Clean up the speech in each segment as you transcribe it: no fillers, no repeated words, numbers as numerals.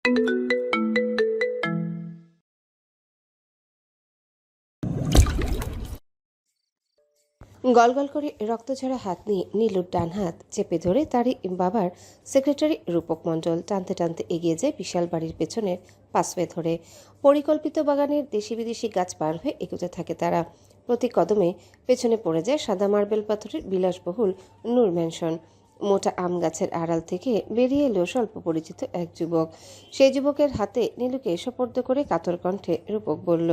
গলগল করে রক্তঝরা হাত নিয়ে নীলুর ডান হাত চেপে ধরে তারই বাবার সেক্রেটারি রূপক মণ্ডল টানতে টানতে এগিয়ে যায় বিশাল বাড়ির পেছনের পাসওয়ে ধরে। পরিকল্পিত বাগানের দেশি বিদেশি গাছ পার হয়ে এগোতে থাকে তারা। প্রতি কদমে পেছনে পড়ে যায় সাদা মার্বেল পাথরের বিলাসবহুল নূর ম্যানশন। মোটা আম গাছের আড়াল থেকে বেরিয়ে এলো স্বল্প পরিচিত এক যুবক। সেই যুবকের হাতে নীলুকে সোপর্দ করে কাতর কণ্ঠে রূপক বলল,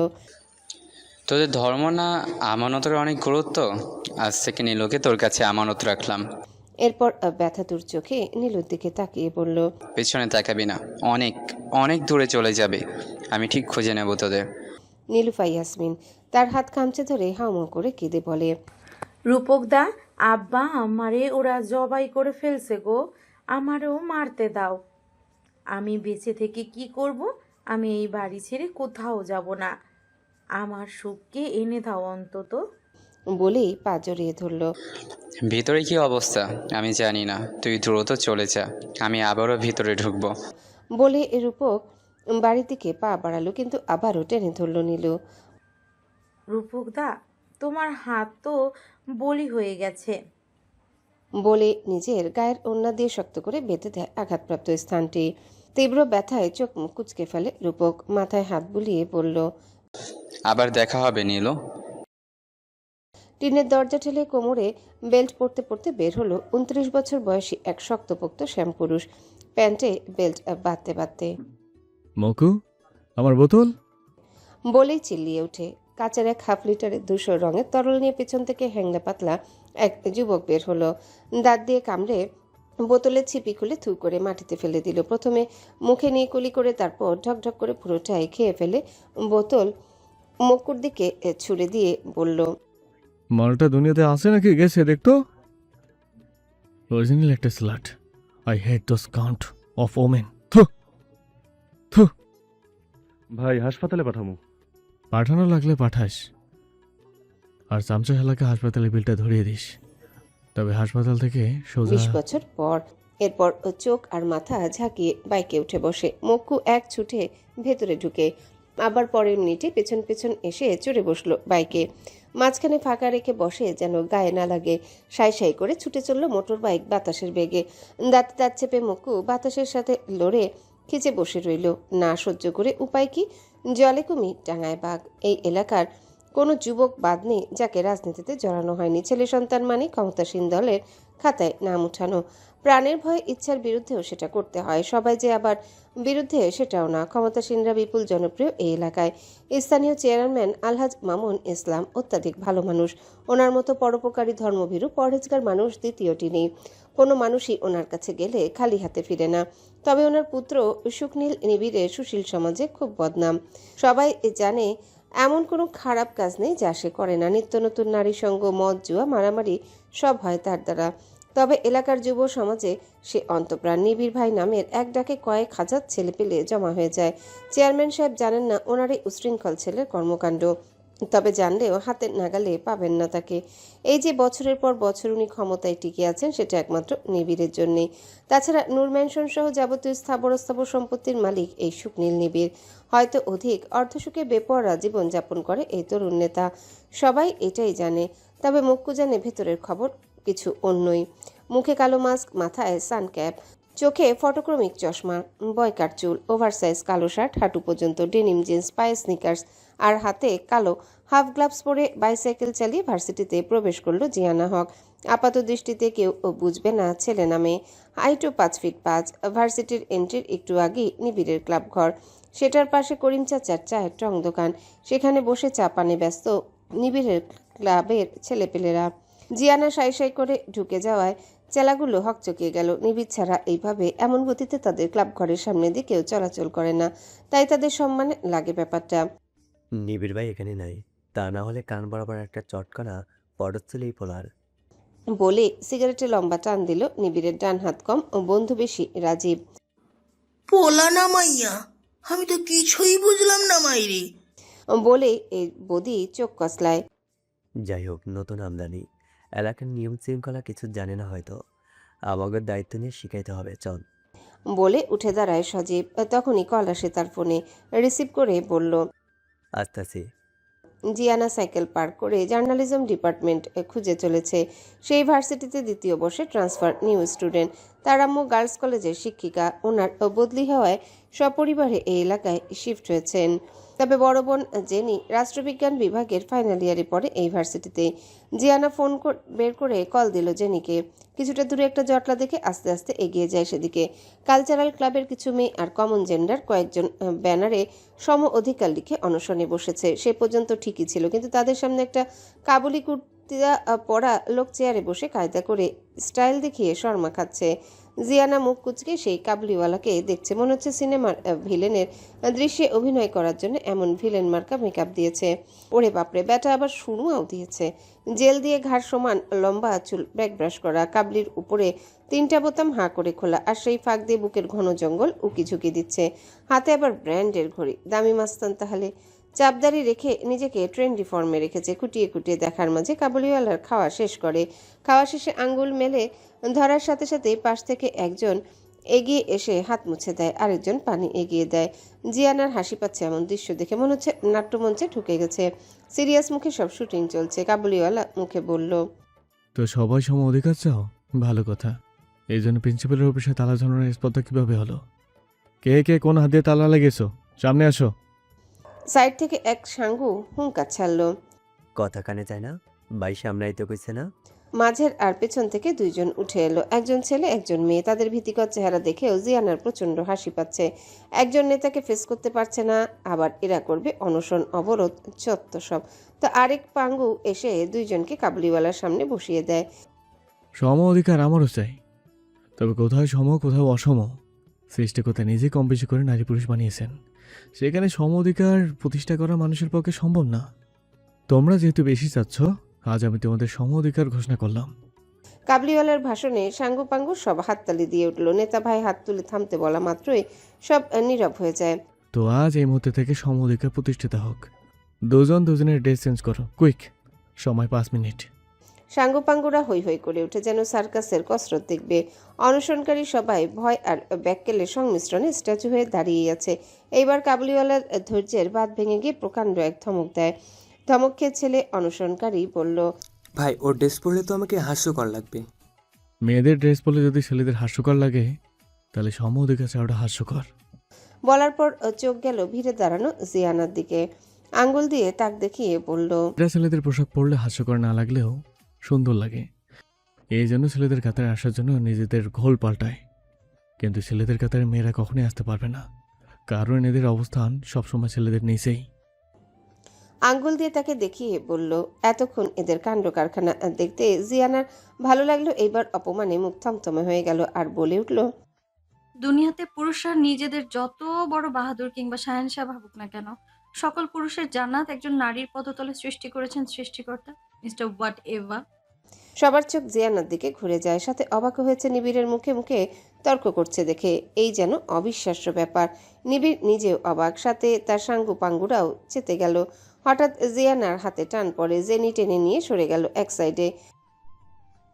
তোদের ধর্ম না আমানতের অনেক গুরুত্ব। আজ থেকে নীলুকে তোর কাছে আমানত রাখলাম। এরপর ব্যথাতুর চোখে নীলুর দিকে তাকিয়ে বলল, পেছনে তাকাবি না, অনেক অনেক দূরে চলে যাবে। আমি ঠিক খুঁজে নেব তোদের। নীলুফা ইয়াসমিন তার হাত খামচে ধরে হাউমাউ করে কেঁদে বলে, রূপকদা, আব্বা আমারে ওরা জবাই করে ফেলছে গো, আমারও মারতে দাও। আমি বেঁচে থেকে কি করব? আমি এই বাড়ি ছেড়ে কোথাও যাব না। আমার সুখকে এনে দাও অন্তত। বলেই পা জড়িয়ে ধরল। ভিতরে কি অবস্থা আমি জানি না, তুই দ্রুত চলে যা, আমি আবারও ভিতরে ঢুকবো। বলে রূপক বাড়ির দিকে পা বাড়ালো, কিন্তু আবারও টেনে ধরল নীলু। রূপকদা, তোমার হাত তো বলি হয়ে গেছে। বলে নিজের গায়ের ওড়না দিয়ে শক্ত করে বেঁধে দেয় আঘাতপ্রাপ্ত স্থানটি। তীব্র ব্যথায় চোখ মুখ কুঁচকে ফেলে রূপক, মাথায় হাত বুলিয়ে বলল, আবার দেখা হবে নীলু। টিনের দরজা ঠেলে কোমরে বেল্ট পরতে পরতে বের হলো 29 বছর বয়সী এক শক্তপোক্ত শ্যামপুরুষ, প্যান্টে বেল্ট বাঁধতে বাঁধতে। মকু, আমার বোতল। বলেই চিল্লিয়ে ওঠে। কাচের এক হাফ লিটারের 200 রঙের তরল নিয়ে পেছন থেকে হ্যাংলা পাতলা এক যুবক বের হলো। দাঁত দিয়ে কামড়ে বোতলের ছিপি খুলে থু করে মাটিতে ফেলে দিল। প্রথমে মুখে নিয়ে কুলি করে, তারপর ঢকঢক করে পুরোটাই খেয়ে ফেলে বোতল মকুর দিকে ছুড়ে দিয়ে বলল, মালটা দুনিয়াতে আছে নাকি গেছে দেখতো। অরিজিনাল একটা slut. I hate those count of women. থু থু। ভাই হাসপাতালে পাঠামু। পাঠানো লাগলে পাঠাস, আর চামচা শালাকে হাসপাতালে বিলটা ধরিয়ে দিস। তবে হাসপাতাল থেকে সোজা 20 বছর পর। এরপর চোখ আর মাথা ঝাঁকিয়ে বাইকে উঠে বসে। মক্কু এক ছুটে ভেতরে ঢুকে আবার পরের মিনিটে পেছন পেছন এসে চড়ে বসলো বাইকে। মাঝখানে ফাঁকা রেখে বসে যেন গায়ে না লাগে। সাই সাই করে ছুটে চলল মোটর বাইক বাতাসের বেগে। দাঁতে দাঁত চেপে মক্কু বাতাসের সাথে লড়ে খিচে বসে রইল। না সহ্য করে উপায় কি? জলে কুমির ডাঙায় বাঘ। এই এলাকার কোনো যুবক বাদ নেই যাকে রাজনীতিতে জড়ানো হয়নি। ছেলে সন্তান মানে ক্ষমতাসীন দলের খাতায় নাম উঠানো। প্রাণের ভয়ে ইচ্ছার বিরুদ্ধেও সেটা করতে হয়। সবাই যে আবার বিরুদ্ধে সেটাও না। ক্ষমতাসীনরা বিপুল জনপ্রিয় এই এলাকায়। স্থানীয় চেয়ারম্যান আলহাজ মামুন ইসলাম অত্যাধিক ভালো মানুষ। ওনার মতো পরোপকারী ধর্মভীরু পরহেজগার মানুষ দ্বিতীয়টি নেই। কোনো মানুষই ওনার কাছে গেলে খালি হাতে ফিরে না। তবে ওনার পুত্র সুখনীল নিবিড়ের সুশীল সমাজে খুব বদনাম। সবাই জানে এমন কোনো খারাপ কাজ নেই যা সে করে না। নিত্য নতুন নারী সঙ্গ, মদ, জুয়া, মারামারি সব হয় তার দ্বারা। তবে এলাকার যুব সমাজে সে অন্তপ্রাণ। নিবিড় ভাই নামের এক ডাকে কয়েক হাজার ছেলে পেলে জমা হয়ে যায়। চেয়ারম্যান সাহেব জানেন না ওনার এই উশৃঙ্খল ছেলের কর্মকাণ্ড। তবে জানলেও হাতের নাগালে পাবেন না তাকে। এই যে বছরের পর বছর উনি ক্ষমতায় টিকে আছেন, সেটা একমাত্র নিবিড়ের জন্যেই। তাছাড়া নূর ম্যানশন সহ যাবতীয় স্থাবর সম্পত্তির মালিক এই সুখনীল নিবিড়। হয়তো অধিক অর্ধসুখে বেপরোয়া জীবনযাপন করে এই তরুণ নেতা। সবাই এটাই জানে। তবে মুক্কু জানে ভেতরের খবর কিছু অন্যই। মুখে কালো মাস্ক, মাথায় সানক্যাপ, চোখে ফটোক্রমিক চশমা, বয়কার চুল, ওভারসাইজ কালো শার্ট হাঁটু পর্যন্ত, ডেনিম জিন্স, পায়ে স্নিকার্স, আর হাতে কালো হাফ গ্লাভস পরে বাইসাইকেল চালিয়ে ভার্সিটিতে প্রবেশ করলো জিয়ানা হক। আপাত দৃষ্টিতে কেউ বুঝবে না ছেলে নামে। হাইটও 5 ফিট 5। ভার্সিটির এন্ট্রির একটু আগেই নিবিড়ের ক্লাব ঘর। সেটার পাশে করিম চাচার চায়ের টং দোকান। সেখানে বসে চা পানে ব্যস্ত নিবিড়ের ক্লাবের ছেলেপেলেরা। জিয়ানা সাই সাই করে ঢুকে যাওয়ায় চেলাগুলো হকচকিয়ে গেল। নিবিড় ছাড়া এইভাবে এমন গতিতে তাদের ক্লাব ঘরের সামনে দিয়ে কেউ চলাচল করে না। তাই তাদের সম্মানে লাগে ব্যাপারটা। নিবিড় ভাই এখানে নাই, তা না হলে কান বরাবর একটা চটকানা পড়চ্ছিলেই পোলার। বলে সিগারেটে লম্বা টান দিল নিবিড়ের ডান হাত কম ও বন্ধু বেশি রাজীব। পোলা না মাইয়া, আমি তো কিছুই বুঝলাম না মাইরি। বলে এই বদি চোখ কসলায়। যাই হোক, নতুন আমদানি, এলাকার নিয়ম শৃঙ্খলা কিছু জানে না হয়তো। আমাদের দায়িত্ব নিয়ে শিখাইতে হবে, চল। বলে উঠে দাঁড়ায় সজীব। তখনই কল আসে তার ফোনে। রিসিভ করে বলল, আসতেছি। জিয়ানা সাইকেল পার্ক করে জার্নালিজম ডিপার্টমেন্ট খুঁজে চলেছে। সেই ভার্সিটিতে দ্বিতীয় বর্ষে ট্রান্সফার নিউ স্টুডেন্ট। তার আম্মু গার্লস কলেজের শিক্ষিকা। ওনার বদলি হওয়ায় সপরিবারে এই এলাকায় শিফট হয়েছেন। তবে বড় বোন জেনি রাষ্ট্রবিজ্ঞান বিভাগের ফাইনাল ইয়ারে পড়ে এই ভার্সিটিতে। জিয়ানা ফোন বের করে কল দিল জেনিকে। কিছুটা দূরে একটা জটলা দেখে আস্তে আস্তে এগিয়ে যায় সেদিকে। কালচারাল ক্লাবের কিছু মেয়ে আর কমন জেন্ডার কয়েকজন ব্যানারে সম অধিকার লিখে অনশনে বসেছে। সে পর্যন্ত ঠিকই ছিল, কিন্তু তাদের সামনে একটা কাবুলি কুর্তা পরা লোক চেয়ারে বসে কায়দা করে স্টাইল দেখিয়ে শর্মা খাচ্ছে। জিয়ানা মুখ কুচকে সেই কাবুলিওয়ালাকে দেখছে। মনে হচ্ছে সিনেমার ভিলেনের দৃশ্যে অভিনয় করার জন্য এমন ভিলেন মার্কা মেকআপ দিয়েছে। ওরে বাপরে, ব্যাটা আবার সুরমাও দিয়েছে। জেল দিয়ে ঘাড় সমান লম্বা চুল ব্যাক ব্রাশ করা, কাবলির উপরে 3টা বোতাম হাঁ করে খোলা, আর সেই ফাঁক দিয়ে বুকের ঘন জঙ্গল উকি ঝুঁকি দিচ্ছে। হাতে আবার ব্র্যান্ডের ঘড়ি। দামি মাস্তান তাহলে। চাপদারি রেখে নিজেকে ট্রেন্ডি ফর্মে রেখেছে। খুঁটিয়ে খুঁটিয়ে দেখার মাঝে কাবুলিওয়ালার খাওয়া শেষ করে। খাওয়া শেষে আঙ্গুল মেলে ধরার সাথে সাথে পাশ থেকে একজন এগিয়ে এসে হাত মুছে দেয়, আরেকজন পানি এগিয়ে দেয়। জিয়ানার হাসি পাচ্ছে এমন দৃশ্য দেখে। মনে হচ্ছে নাট্যমঞ্চে ঢুকে গেছে। সিরিয়াস মুখে সব শুটিং চলছে। কাবুলিওয়ালা মুখে বলল, তো সবাই সম অধিকার চাও? ভালো কথা। এই জন্য প্রিন্সিপালের অফিসে তালা ঝালানোর স্পর্ধা কীভাবে হলো? কে কে কোন হাত দিয়ে তালা লেগেছো? সামনে আসো। সাইড থেকে এক সাঙ্গু হুঙ্কার ছাড়ল। কথা কানে যায় না? ভাই সামলাইতে কইছে না? মাঝের আর পেছন থেকে 2 জন উঠে এলো। একজন ছেলে, একজন মেয়ে। তাদের ভীতিকর চেহারা দেখেও জিয়ানার প্রচণ্ড হাসি পাচ্ছে। একজন নেতাকে ফেস করতে পারছে না, আবার এরা করবে অনশন অবরোধ, চত্ব সব। তো আরেক পাঙ্গু এসে 2 জনকে কাবুলিওয়ালার সামনে বসিয়ে দেয়। সম অধিকার আমারও চাই, তবে কোথাও সম কোথাও অসম। সৃষ্টিকর্তা নিজে কম বেশি করে নারী পুরুষ বানিয়েছেন, সেখানে সম অধিকার প্রতিষ্ঠা করা মানুষের পক্ষে সম্ভব না। তোমরা যেহেতু বেশি চাচ্ছ, আজ আমি তোমাদের সম অধিকার ঘোষণা করলাম। কাবুলিওয়ালার ভাষণে সাঙ্গু পাঙ্গু সব হাততালি দিয়ে উঠল। নেতা ভাই হাত তুলে থামতে বলা মাত্রই সব নীরব হয়ে যায়। তো আজ এই মুহূর্তে থেকে সম অধিকার প্রতিষ্ঠিত হোক। দুজন দুজনের ড্রেস চেঞ্জ করো, কুইক। সময় 5 মিনিট। সাঙ্গু পাঙ্গুরা হৈ হৈ করে উঠে, যেন সার্কাসের কসরত দেখবে। অনশনকারী সবাই ভয় আর ব্যাককেলের সংমিশ্রণে স্ট্যাচু হয়ে দাঁড়িয়ে আছে। এইবার কাবুলিওয়ালার ধৈর্যের বাঁধ ভেঙে গিয়ে প্রকাণ্ড এক ধমক দেয়। ধমক খেয়ে ছেলে অনশনকারী বলল, ভাই ওর ড্রেস পরলে তো আমাকে হাস্যকর লাগবে। মেয়েদের ড্রেস পরলে যদি ছেলেদের হাস্যকর লাগে, তাহলে সম অধিকার চাওয়াটা হাস্যকর। বলার পর চোখ গেল ভিড়ে দাঁড়ানো জিয়ানার দিকে। আঙ্গুল দিয়ে তাক দেখিয়ে বলল, এটা ছেলেদের পোশাক পরলে হাস্যকর না লাগলেও সুন্দর লাগে। এই জন্য ছেলেদের কাতারে আসার জন্য নিজেদের ঘোল পাল্টায়, কিন্তু ছেলেদের কাতারে মেয়েরা কখনোই আসতে পারবে না, কারণ এদের অবস্থান সবসময় ছেলেদের নিচেই। আঙ্গুল দিয়ে তাকে দেখিয়ে বলল। এতক্ষণ এদের কাণ্ড কারখানা দেখতে জিয়ানার ভালো লাগলো। এইবার অপমানে মুখ থমথমে হয়ে গেল আর বলে উঠল, দুনিয়াতে পুরুষরা নিজেদের যত বড় বাহাদুর কিংবা শাহেনশাহ ভাবুক না কেন, সকল পুরুষের জান্নাত একজন নারীর পদতলে সৃষ্টি করেছেন সৃষ্টিকর্তা, মিস্টার হোয়াট এভার। সবার চোখ জিয়ানার দিকে ঘুরে যায়। সাথে অবাক হয়েছে নিবিড়ের মুখে মুখে তর্ক করছে দেখে। এই যেন অবিশ্বাস্য ব্যাপার। নিবিড় নিজেও অবাক, সাথে তার সাঙ্গু পাঙ্গুরাও চেতে গেল। হঠাৎ জিয়ানার হাতে টান পড়ে। জেনি টেনে নিয়ে সরে গেল এক সাইডে।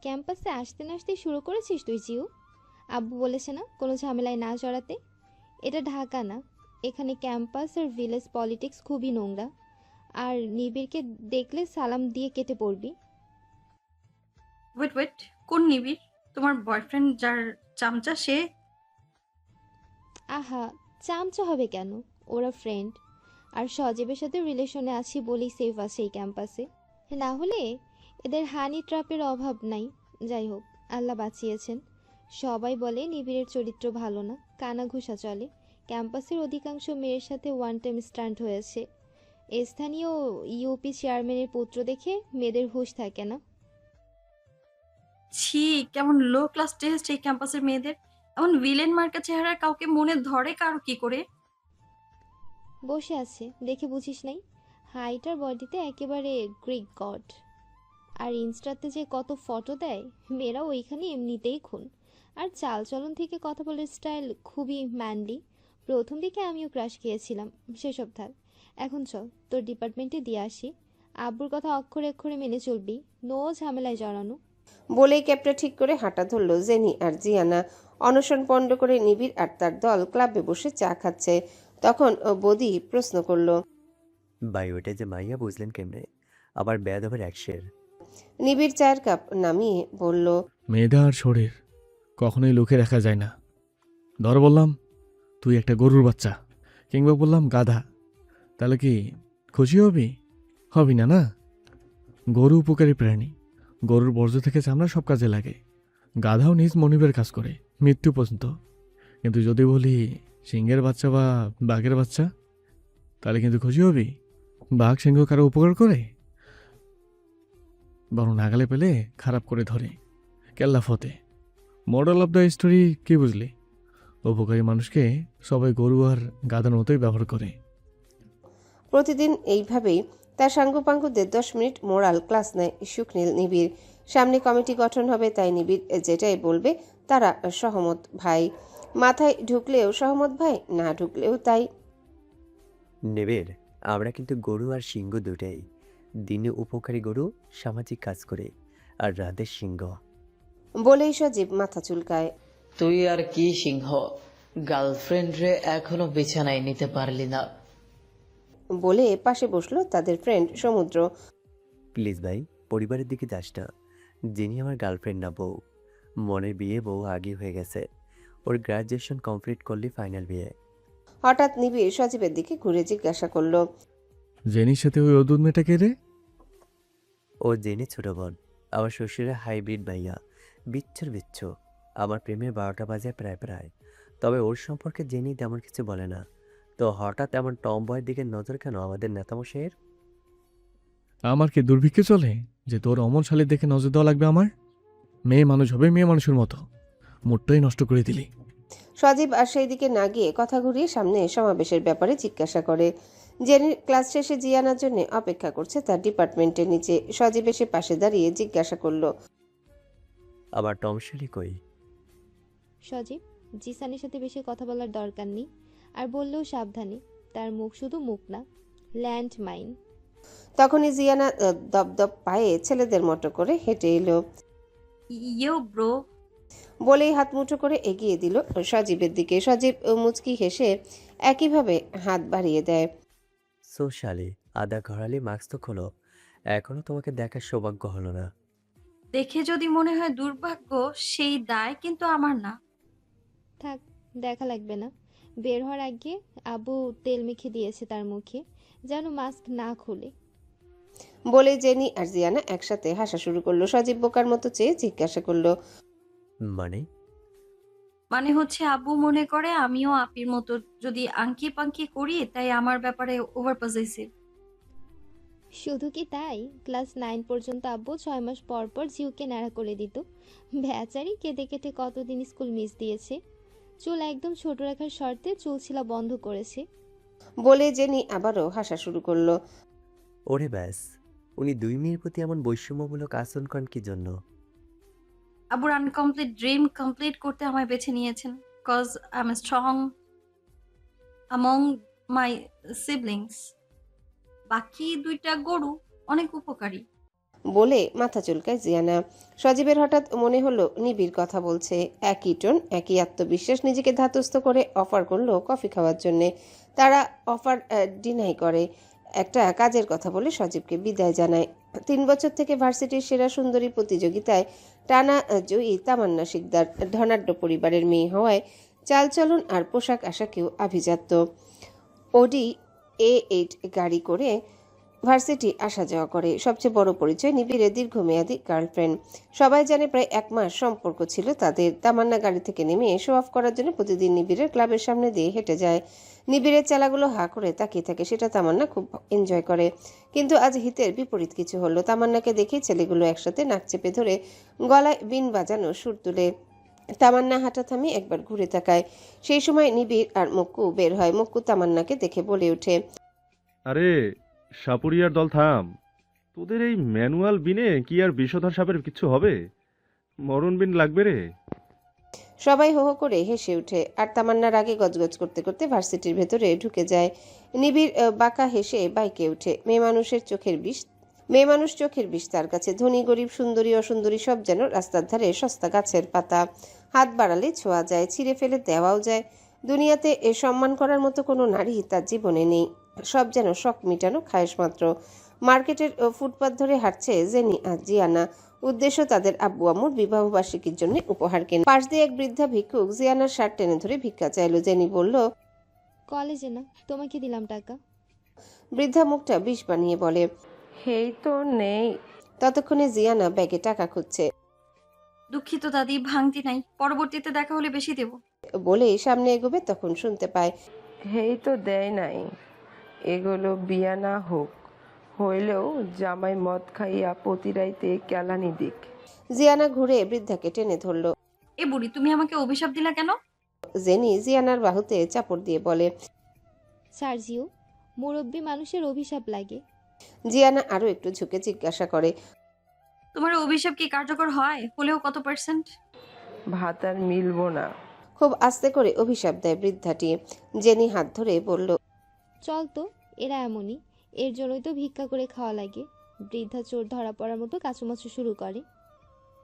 ক্যাম্পাসে আসতে না আসতেই শুরু করেছিস তুই জিউ? আব্বু বলেছে না কোনো ঝামেলায় না জড়াতে? এটা ঢাকা না, এখানে ক্যাম্পাস আর ভিলেজ পলিটিক্স খুবই নোংরা। আর নিবিড়কে দেখলে সালাম দিয়ে কেটে পড়বি। ওয়েট ওয়েট, কোন নিবিড়? তোমার বয়ফ্রেন্ড যার চামচা সে? আহা, চামচা হবে কেন, ওরা ফ্রেন্ড। আর সজীবের সাথে রিলেশনে আছি বলেই সেফ আছে এই ক্যাম্পাসে, না হলে এদের হানি ট্র্যাপের অভাব নাই। যাই হোক, আল্লাহ বাঁচিয়েছেন। সবাই বলে নিবিড়ের চরিত্র ভালো না, কানাঘুষা চলে। ক্যাম্পাসের অধিকাংশ মেয়ের সাথে ওয়ান টাইম স্টান্ট হয়েছে। স্থানীয় ইউপি চেয়ারম্যানের পুত্র দেখে মেয়েদের হুঁশ থাকে না। ছি, কেমন লো ক্লাস টেস্ট এই ক্যাম্পাসের মেয়েদের। এমন ভিলেন মার্কা চেহারা কাউকে মনে ধরে কারো কি করে? বসে আছে দেখে বুঝিস নাই? হাইট আর বডিতে একেবারে গ্রিক গড। আর ইনস্টাতে যে কত ফটো দেয়, মেয়েরা ওইখানে এমনিতেই খুন। আর চালচলন থেকে কথা বলার স্টাইল খুবই ম্যানলি। প্রথম দিকে আমিও ক্রাশ খেয়েছিলাম, সেসব থাক। এখন চল তোর ডিপার্টমেন্টে দিয়ে আসি। আব্বুর কথা অক্ষরে অক্ষরে মেনে চলবি, নো ঝামেলায় জড়ানো। বলেই ক্যাপটা ঠিক করে হাঁটা ধরল জেনি আর জিয়ানা। অনশন পণ্ড করে নিবিড় আর তার দল ক্লাবে বসে চা খাচ্ছে। তখন বদি প্রশ্ন করলো। ভাই ওইটা যে মাইয়া বুঝলেন কেমনে? আবার বেয়াদবের একশের। নিবিড় চায়ের কাপ নামিয়ে বলল, মেধা আর শরীর কখনোই লুকে রাখা যায় না। ধর বললাম তুই একটা গরুর বাচ্চা, কিংবা বললাম গাধা, তাহলে কি খুশি হবি? হবি না, না? গরু উপকারী প্রাণী, গরুর বর্জ্য থেকে চামড়া সব কাজে লাগে। গাধাও নিজ মনিবের কাজ করে মৃত্যু পর্যন্ত। কিন্তু যদি বলি সিংহের বাচ্চা বা বাঘের বাচ্চা, তাহলে কিন্তু খুশি হবি? বাঘ সিংহ কারো উপকার করে? বরং নাগালে পেলে খারাপ করে ধরে। কেল্লা ফতে। মডেল অফ দ্য স্টোরি কি বুঝলি? উপকারী মানুষকে সবাই গরু আর গাধার মতোই ব্যবহার করে। প্রতিদিন এইভাবেই তার সাঙ্গপাঙ্গদের 10 মিনিট মোরাল ক্লাস নেয় সুখনীল নিবিড়। সামনে কমিটি গঠন হবে, তাই নিবিড় যেটাই বলবে তারা সহমত ভাই। মাথায় ঢুকলেও সহমত ভাই, না ঢুকলেও তাই। নেবের আমরা কিন্তু গরু আর সিংহ দুটাই। দিনে উপকারী গরু সামাজিক কাজ করে, আর রাতে সিংহ। বলেই সজীব মাথা চুলকায়। তুই আর কি সিংহ, গার্লফ্রেন্ড রে এখনো বিছানায় নিতে পারলি না। বলে পাশে বসলো তাদের ফ্রেন্ড সমুদ্র। প্লিজ ভাই, পরিবারের দিকে যাস না। যিনি আমার গার্লফ্রেন্ড না, বউ। মনের বিয়ে বউ আগে হয়ে গেছে। ওর গ্রাজুয়েশন কমপ্লিট করলে ফাইনাল বিয়ে। হঠাৎ নিবিড় সজীবের দিকে ঘুরে জিজ্ঞাসা করলো, জেনির সাথে ওই অদূত মেয়েটাকে রে? ও জেনে ছোট বোন, আমার শ্বশুরের হাইব্রিড মাইয়া। বিচ্ছ। আমার প্রেমের 12টা বাজে প্রায়। তবে ওর সম্পর্কে জেনি তেমন কিছু বলে না। তো হঠাৎ এমন টম বয়ের দিকে নজর কেন আমাদের নেতামশাইয়ের? আমার কি দুর্ভিক্ষে চলে যে তোর অমন শালের দেখে নজর দেওয়া লাগবে আমার? মেয়ে মানুষ হবে মেয়ে মানুষের মতো, মুডটাই নষ্ট করে দিলি। সজীব আর সেই দিকে না গিয়ে কথা ঘুরিয়ে সামনে সমাবেশের ব্যাপারে জিজ্ঞাসা করে। জেনির ক্লাস শেষে জিয়ানার জন্য অপেক্ষা করছে তার ডিপার্টমেন্টের নিচে। সজীব এসে পাশে দাঁড়িয়ে জিজ্ঞাসা করলো, আবার টমশালি কই? সজীব, জিসানের সাথে বেশি কথা বলার দরকার নেই। আর বললেও সাবধানে, তার মুখ শুধু মুখ না, ল্যান্ড মাইন। তখনই জিয়ানা দপদপ পায়ে ছেলেদের মতো করে হেঁটে এলো। ইয়ো ব্রো। বলেই হাত মুঠো করে এগিয়ে দিল সজীবের দিকে। সজীব মুচকি হেসে একইভাবে হাত বাড়িয়ে দেয়। সোশ্যালি আদা ঘরালি মাস্ক তো খোলো, এখনো তোমাকে দেখার সৌভাগ্য হলো না। দেখে যদি মনে হয় দুর্ভাগ্য, সেই দায় কিন্তু আমার না। থাক, দেখা লাগবে না। বের হওয়ার আগে আব্বু তেল মেখে দিয়েছে তার মুখে, যেন মাস্ক না খুলে। বলে জেনি আর জিয়ানা একসাথে হাসা শুরু করলো। সজীব বোকার মতো চেয়ে জিজ্ঞাসা করলো, মানে হচ্ছে আব্বু মনে করে আমিও আপির মতো যদি আঙ্কি পাঙ্কি করি, তাই আমার ব্যাপারে ওভার পজেসিভ। শুধু কি তাই, ক্লাস 9 পর্যন্ত আব্বু 6 মাস পর পর জিউকে ন্যাড়া করে দিত। বেচারি কেটে কেটে কতদিন স্কুল মিস দিয়েছে। চুল একদম ছোট রাখার শর্তে চুল ছিলা বন্ধ করেছে। বলে জেনি আবারও হাসা শুরু করলো। ওরে ব্যাস, উনি 2 মেয়ের প্রতি এমন বৈষম্যমূলক আচরণ করেন কি জন্য? আব্বুর আনকমপ্লিট ড্রিম কমপ্লিট করতে আমায় বেছে নিয়েছেন, cause I am strong among my siblings. বাকি 2টা গরু অনেক উপকারী। বলে মাথা চুলকায় জিয়ানা। সজীবের হঠাৎ মনে হলো নিবিড় কথা বলছে। একই টোন, একই আত্মবিশ্বাস। নিজেকে ধাতস্থ করে অফার করলো কফি খাওয়ার জন্যে। তারা অফার ডিনাই করে। একটা কাজের কথা বলে সজীবকে বিদায় জানায়। 3 বছর থেকে ভার্সিটির সেরা সুন্দরী প্রতিযোগিতায় টানা জয়ী তামান্না শিকদার ধনাঢ্য পরিবারের মেয়ে হওয়ায় চালচলন আর পোশাক আশাকেও আভিজাত্য। ওডি A8 গাড়ি করে ভার্সিটি আসা যাওয়া করে। সবচেয়ে বড় পরিচয় নিবিড়ের দীর্ঘমেয়াদী গার্লফ্রেন্ড। সবাই জানে প্রায় 1 মাস সম্পর্ক ছিল তাদের। তামান্না গাড়ি থেকে নেমে শো অফ করার জন্য প্রতিদিন নিবিড়ের ক্লাবের সামনে দিয়ে হেঁটে যায়। নিবিড়ের চেলাগুলো হা করে তাকিয়ে থাকে, সেটা তামান্না খুব এনজয় করে। কিন্তু আজ হিতের বিপরীত কিছু হলো। তামান্নাকে দেখেই ছেলেগুলো একসাথে নাক চেপে ধরে গলায় বিন বাজানো সুর তুলে। তামান্না হাঁটা থামিয়ে একবার ঘুরে তাকায়। সেই সময় নিবিড় আর মক্কু বের হয়। মক্কু তামান্নাকে দেখে বলে ওঠে, আরে সাপুরিয়ার দল থাম, তোদের এই ম্যানুয়াল বিনে কি আর বিষধর সাপের কিছু হবে? মরণ বিন লাগবে রে। সবাই হো হো করে হেসে ওঠে। আর তামান্নার আগে গজগজ করতে করতে ভার্সিটির ভেতরে ঢুকে যায়। নিবিড় বাঁকা হেসে বাইকে ওঠে। মেয়ে মানুষ চোখের বিষ তার কাছে। ধনী গরিব সুন্দরী অসুন্দরী সব যেন রাস্তার ধারে সস্তা গাছের পাতা। হাত বাড়ালে ছোঁয়া যায়, ছিঁড়ে ফেলে দেওয়াও যায়। দুনিয়াতে এ সম্মান করার মতো কোনো নারী তার জীবনে নেই। সব যেন শখ মিটানো খায়েশ মাত্র। মার্কেটের ফুটপাত ধরে হাঁটছে জেনি আর জিয়ানা। উদ্দেশ্য তাদের আব্বু আম্মুর বিবাহবার্ষিকীর জন্য উপহার কেনা। পাশ দিয়ে এক বৃদ্ধা ভিক্ষুক জিয়ানার শার্ট টেনে ধরে ভিক্ষা চাইল। জেনি বলল, কলেজে না, তোমাকে দিলাম টাকা। বৃদ্ধা মুখটা বিষ বানিয়ে বলে। হেই তো নেই। ততক্ষণে জিয়ানা ব্যাগে টাকা খুঁজছে। দুঃখিত দাদি, ভাঙতি নাই, পরবর্তীতে দেখা হলে বেশি দেব। বলেই সামনে এগোবে, তখন শুনতে পায়, হেই তো দেয় নাই। এগুলো বিয়া না হোক, হইলেও জামাই মদ খাইয়া প্রতি রাইতে কেলানি দিক। জিয়ানা ঘুরে বৃদ্ধাকে টেনে ধরল। এ বুড়ি, তুমি আমাকে অভিশাপ দিলা কেন? জেনি জিয়ানার বাহুতে চাপড় দিয়ে বলে। সার্জিও, মুরব্বী মানুষের অভিশাপ লাগে। জিয়ানা আরো একটু ঝুঁকে জিজ্ঞাসা করে, তোমার অভিশাপ কি কার্যকর হয়? হলেও কত পার্সেন্ট? ভাত আর মিলবো না। খুব আস্তে করে অভিশাপ দেয় বৃদ্ধাটি। জেনি হাত ধরে বলল, চল তো, এরা এমনই, এর জন্যই তো ভিক্ষা করে খাওয়া লাগে। বৃদ্ধা চোর ধরা পড়ার মতো কাচুমাচু শুরু করে।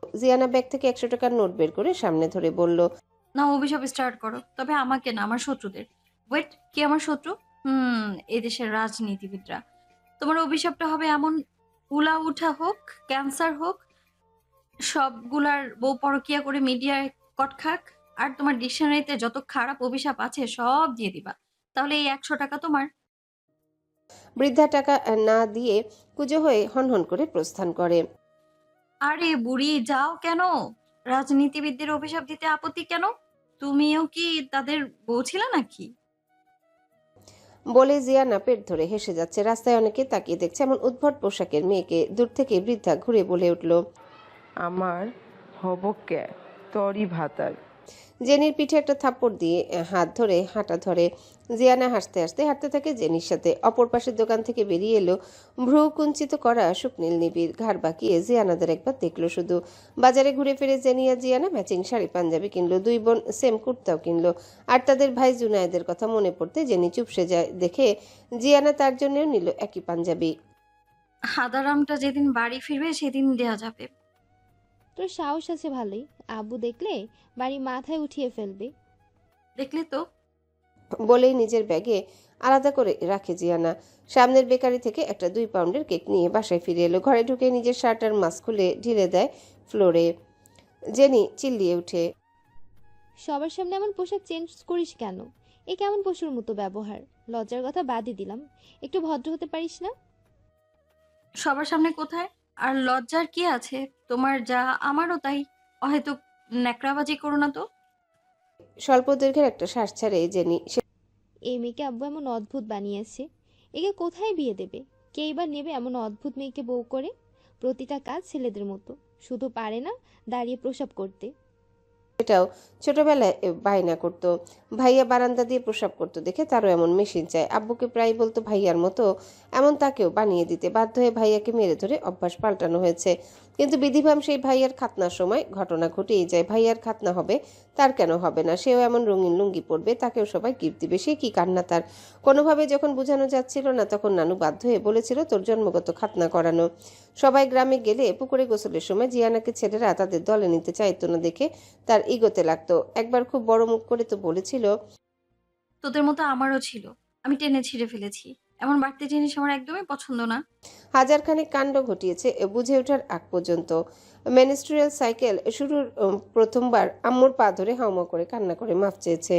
জিয়ানা ব্যাগ থেকে 100 টাকার নোট বের করে সামনে ধরে বলল, না, অভিশাপ স্টার্ট করো, তবে আমাকে না, আমার শত্রুদের। ওয়েট, কি আমার শত্রু? এদেশের রাজনীতিবিদরা। তোমার অভিশাপটা হবে এমন, উলা উঠা হোক, ক্যান্সার হোক, সবগুলার বউ পরকিয়া করে মিডিয়ায় কট খাক, আর তোমার ডিকশনারিতে যত খারাপ অভিশাপ আছে সব দিয়ে দিবা। তাহলে এই 100 টাকা তোমার। বৃদ্ধা টাকা না দিয়ে কুজো হয়ে হনহন করে প্রস্থান করে। আরে বুড়ি, যাও কেন? রাজনীতিবিদদের অভিশাপ দিতে আপত্তি কেন? তুমিও কি তাদের বউ ছিলে নাকি? বলে জিয়ানা পেট ধরে হেসে যাচ্ছে। রাস্তায় অনেকে তাকিয়ে দেখছে এমন উদ্ভট পোশাকের মেয়েকে। দূর থেকে বৃদ্ধা ঘুরে বলে উঠল, আমার হবক কে, তরি ভাতার। জেনির পিঠে একটা থাপ্পড় দিয়ে হাত ধরে হাঁটা ধরে। জিয়ানা হাসতে হাসতে হাঁটতে থাকে জেনির সাথে। অপর পাশের দোকান থেকে বেরিয়ে এলো ভ্রু কুঞ্চিত করা শুকনীল নিবিড়। ঘাড় বাঁকিয়ে জিয়ানাদের একবার দেখলো শুধু। বাজারে ঘুরে ফিরে জেনি আর জিয়ানা ম্যাচিং শাড়ি পাঞ্জাবি কিনলো। দুই বোন সেম কুর্তাও কিনলো। আর তাদের ভাই জুনায়েদের কথা মনে পড়তে জেনি চুপসে যায় দেখে জিয়ানা তার জন্যও নিল একই পাঞ্জাবি। হাদারামটা যেদিন বাড়ি ফিরবে সেদিন দেয়া যাবে। তোর সাহস আছে ভালোই, আব্বু দেখলে বাড়ি মাথায় উঠিয়ে ফেলবে। দেখলে তো। বলেই নিজের ব্যাগে আলাদা করে রাখে জিয়ানা। সামনের বেকারি থেকে একটা 2 পাউন্ডের কেক নিয়ে বাসায় ফিরে এলো। ঘরে ঢুকে নিজের শার্ট আর মাস্ক খুলে ঢিলে দেয় ফ্লোরে। জেনি চিল্লিয়ে উঠে, সবার সামনে এমন পোশাক চেঞ্জ করিস কেন? এ কেমন পশুর মতো ব্যবহার। লজ্জার কথা বাদই দিলাম, একটু ভদ্র হতে পারিস না? সবার সামনে কোথায়? আর লজ্জার কি আছে? তোমার যা আমারও তাই। হয়তো ন্যাকড়াবাজি করো না তো। স্বল্প দৈর্ঘ্যের একটা শ্বাস ছাড়ে জেনি। এই মেয়েকে আব্বু এমন অদ্ভুত বানিয়েছে, একে কোথায় বিয়ে দেবে? কেই বা নেবে এমন অদ্ভুত মেয়েকে বউ করে? প্রতিটা কাজ ছেলেদের মতো, শুধু পারে না দাঁড়িয়ে প্রসাব করতে। এটাও ছোটবেলায় বায়না করতো। ভাইয়া বারান্দা দিয়ে প্রসাব করতো দেখে তারও এমন মেশিন চায়। আব্বুকে প্রায় বলতো ভাইয়ার মতো এমন তাকেও বানিয়ে দিতে। বাধ্য হয়ে ভাইয়াকে মেরে ধরে অভ্যাস পাল্টানো হয়েছে। কিন্তু বিধিভাম সেই ভাইয়ার খাতনার সময় ঘটনা ঘটেই যায়। ভাইয়ার খাতনা হবে, তার কেন হবে না? সেও এমন রঙিন লুঙ্গি পরবে, তাকেও সবাই গিফট দিবে। সে কি কান্না তার! কোনোভাবে যখন বোঝানো যাচ্ছিল না তখন নানু বাধ্য হয়ে বলেছিল তোর জন্মগত খাতনা করানো। সবাই গ্রামে গেলে পুকুরে গোসলের সময় জিয়ানাকে ছেলেরা তাদের দলে নিতে চাইতো না দেখে তার ইগোতে লাগতো। একবার খুব বড় মুখ করে তো বলেছিল, তোদের মতো আমারও ছিল, আমি টেনে ছিঁড়ে ফেলেছি। এমন বাড়তি জিনিস আমার একদমই পছন্দ না। হাজারখানেক কাণ্ড ঘটিয়েছে বুঝে ওঠার আগ পর্যন্ত। মেনস্ট্রুয়াল সাইকেল শুরুর প্রথমবার আম্মুর পা ধরে হাউমা করে কান্না করে মাফ চেয়েছে।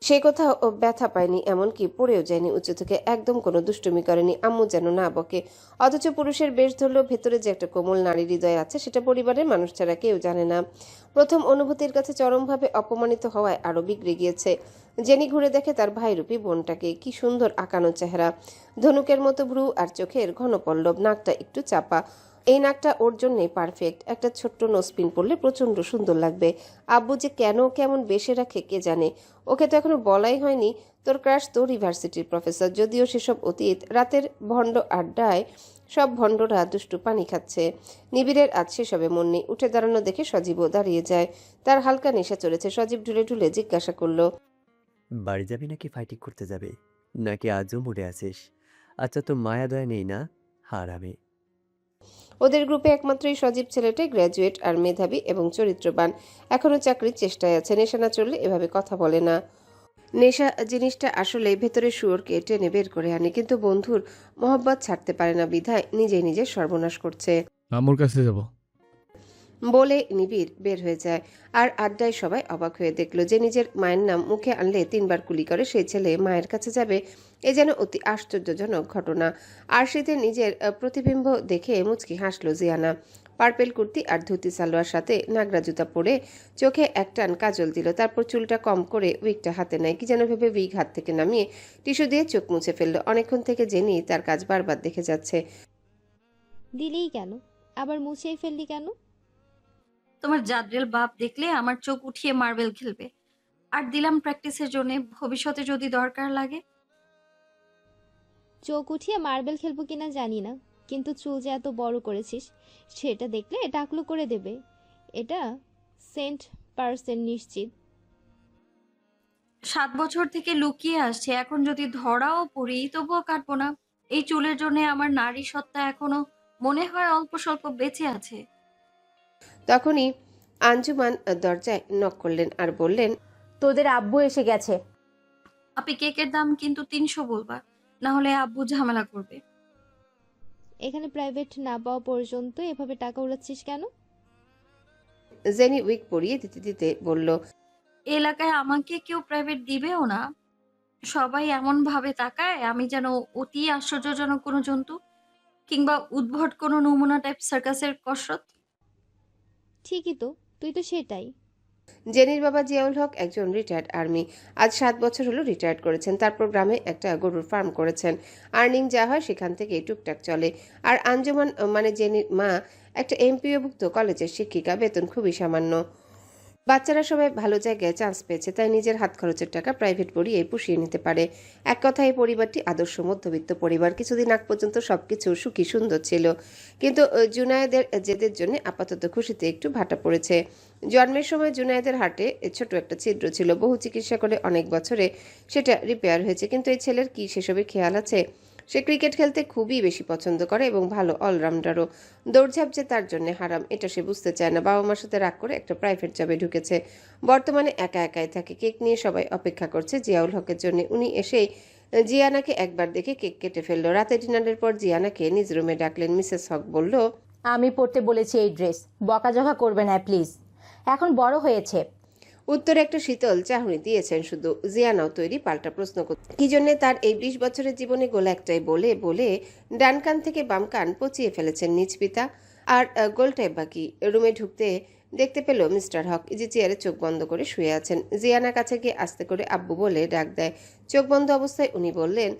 সে কোথাও ব্যথা পায়নি, এমনকি পড়েও যায়নি উঁচু থেকে। একদম কোনো দুষ্টুমি করেনি। আম্মু যেন না বকে। অথচ পুরুষের বেশ ধরলেও ভেতরে যে একটা কোমল নারী হৃদয় আছে সেটা পরিবারের মানুষ ছাড়া কেউ জানে না। প্রথম অনুভূতির কাছে চরমভাবে অপমানিত হওয়ায় আরও বিগড়ে গিয়েছে। জেনি ঘুরে দেখে তার ভাইরূপী বোনটাকে। কি সুন্দর আঁকানো চেহারা, ধনুকের মতো ভ্রু আর চোখের ঘন পল্লব, নাকটা একটু চাপা। এই নাকটা ওর জন্যে পারফেক্ট। একটা ছোট্ট নোসপিন পরলে প্রচণ্ড সুন্দর লাগবে। আব্বু যে কেন কেমন বেশে রাখে কে জানে। ওকে তো এখনো বলাই হয়নি তোর ক্রাশ তো ইউনিভার্সিটির প্রফেসর। যদিও সেসব অতীত। রাতের ভণ্ড আড্ডায় সব ভণ্ডরা দুষ্টু পানি খাচ্ছে। নিবিড়ের আজ সেসবে মন নেই। উঠে দাঁড়ানো দেখে সজীবও দাঁড়িয়ে যায়। তার হালকা নেশা চলেছে। সজীব ঢুলে ঢুলে জিজ্ঞাসা করলো, বাড়ি যাবি নাকি ফাইটিং করতে যাবে, নাকি আজও মুড়ে আছিস? আচ্ছা, তোর মায়া দয়া নেই না? হারামি। ওদের গ্রুপে একমাত্রই সজীব ছেলেটাই গ্র্যাজুয়েট আর মেধাবী এবং চরিত্রবান। এখনও চাকরির চেষ্টায় আছে। নেশা না চললে এভাবে কথা বলে না। নেশা জিনিসটা আসলে ভেতরে শুয়োরকে টেনে বের করে আনে, কিন্তু বন্ধুর মহব্বত ছাড়তে পারে না বিধায় নিজেই নিজের সর্বনাশ করছে আম্মুর কাছে যাব। বলে নিবিড় বের হয়ে যায়। আর আড্ডায় সবাই অবাক হয়ে দেখলো যে নিজের মায়ের নাম মুখে আনলে 3 বার কুলি করে সেই ছেলে মায়ের কাছে যাবে, এ যেন অতি আশ্চর্যজনক ঘটনা। আর সেতে নিজের প্রতিবিম্ব দেখে মুচকি হাসলো জিয়ানা। পার্পেল কুর্তি আর ধুতি সালোয়ার সাথে নাগরা জুতা পরে চোখে একটান কাজল দিল, তারপর চুলটা কম করে উইকটা হাতে নেয়। কি যেন ভেবে উইক হাত থেকে নামিয়ে টিস্যু দিয়ে চোখ মুছে ফেললো। অনেকক্ষণ থেকে জেনি তার কাজ বারবার দেখে যাচ্ছে। দিলেই কেন, আবার মুছেই ফেললি কেন? তোমার জাদ্রেল বাপ দেখলে আমার চোখ উঠিয়ে মার্বেল খেলবে। আর দিলাম প্র্যাকটিসের জন্য, ভবিষ্যতে যদি দরকার লাগে। চোখ উঠিয়ে মার্বেল খেলবো কিনা জানি না, কিন্তু চুল যে এত বড় করেছিস সেটা দেখলে টাকলু করে দেবে। এটা 100% নিশ্চিত। 7 বছর থেকে লুকিয়ে আসছে, এখন যদি ধরাও পড়ি তবুও কাটবো না। এই চুলের জন্য আমার নারী সত্তা এখনো মনে হয় অল্প স্বল্প বেঁচে আছে। তখনই আঞ্জুমান দরজায় নক করলেন আর বললেন, তোদের আব্বু এসে গেছে। আপনি কেকের দাম কিন্তু 300 বলবা, না হলে আব্বু ঝামেলা করবে। এখানে প্রাইভেট না পাওয়া পর্যন্ত এভাবে টাকা উড়াচ্ছিস কেন? জেনি উইক পরিয়ে দিতে দিতে বলল, এলাকায় আমাকে কেউ প্রাইভেট দিবেও না। সবাই এমন ভাবে তাকায় আমি যেন অতি আশ্চর্যজনক কোনো জন্তু, কিংবা উদ্ভট কোনো নমুনা টাইপ সার্কাসের কসরত। ঠিকই তো, তুই তো সেটাই। জেনির বাবা জিয়াউল হক একজন রিটায়ার্ড আর্মি। আজ 7 বছর হলো রিটায়ার্ড করেছেন। তারপর গ্রামে একটা গরুর ফার্ম করেছেন। আর্নিং যা হয় সেখান থেকে টুকটাক চলে। আর আঞ্জুমান মানে জেনির মা একটা এমপিওভুক্ত কলেজের শিক্ষিকা, বেতন খুবই সামান্য। বাচ্চারা সবাই ভালো জায়গায় চান্স পেয়েছে, তাই নিজের হাত খরচের টাকা প্রাইভেট পড়িয়ে পুষিয়ে নিতে পারে। এক কথায় এই পরিবারটি আদর্শ মধ্যবিত্ত পরিবার। কিছুদিন আগ পর্যন্ত সবকিছু সুখী সুন্দর ছিল, কিন্তু জুনায়েদের জেদের জন্য আপাতত খুশিতে একটু ভাটা পড়েছে। জন্মের সময় জুনায়েদের হার্টে ছোট একটা ছিদ্র ছিল। বহু চিকিৎসা করে অনেক বছরে সেটা রিপেয়ার হয়েছে, কিন্তু এই ছেলের কি সেসবে খেয়াল আছে? সে ক্রিকেট খেলতে খুবই বেশি পছন্দ করে এবং ভালো অলরাউন্ডারও। দৌড়ঝাঁপ যে তার জন্য হারাম এটা সে বুঝতে চায় না। বাবা মার সাথে রাগ করে একটা প্রাইভেট জবে ঢুকেছে। বর্তমানে একা একাই থাকে। কেক নিয়ে সবাই অপেক্ষা করছে জিয়াউল হকের জন্য। উনি এসেই জিয়ানাকে একবার দেখে কেক কেটে ফেললো। রাতে ডিনারের পর জিয়ানাকে নিজ রুমে ডাকলেন। মিসেস হক বলল, আমি পড়তে বলেছি এই ড্রেস, বকাঝকা করবে না প্লিজ, এখন বড় হয়েছে। উত্তরে একটা শীতল চাহনি দিয়েছেন শুধু। জিয়ানাও তৈরি পাল্টা প্রশ্ন করতে। কি জন্যে তার এই 20 বছরের জীবনে গোল একটাই বলে বলে ডান কান থেকে বাম কান পচিয়ে ফেলেছেন নিজ পিতা। আর গোলটাই বাকি। রুমে ঢুকতে দেখতে পেল মিস্টার হক ইজি চেয়ারে চোখ বন্ধ করে শুয়ে আছেন। জিয়ানা কাছে গিয়ে আস্তে করে আব্বু বলে ডাক দেয়। চোখ বন্ধ অবস্থায় উনি বললেন,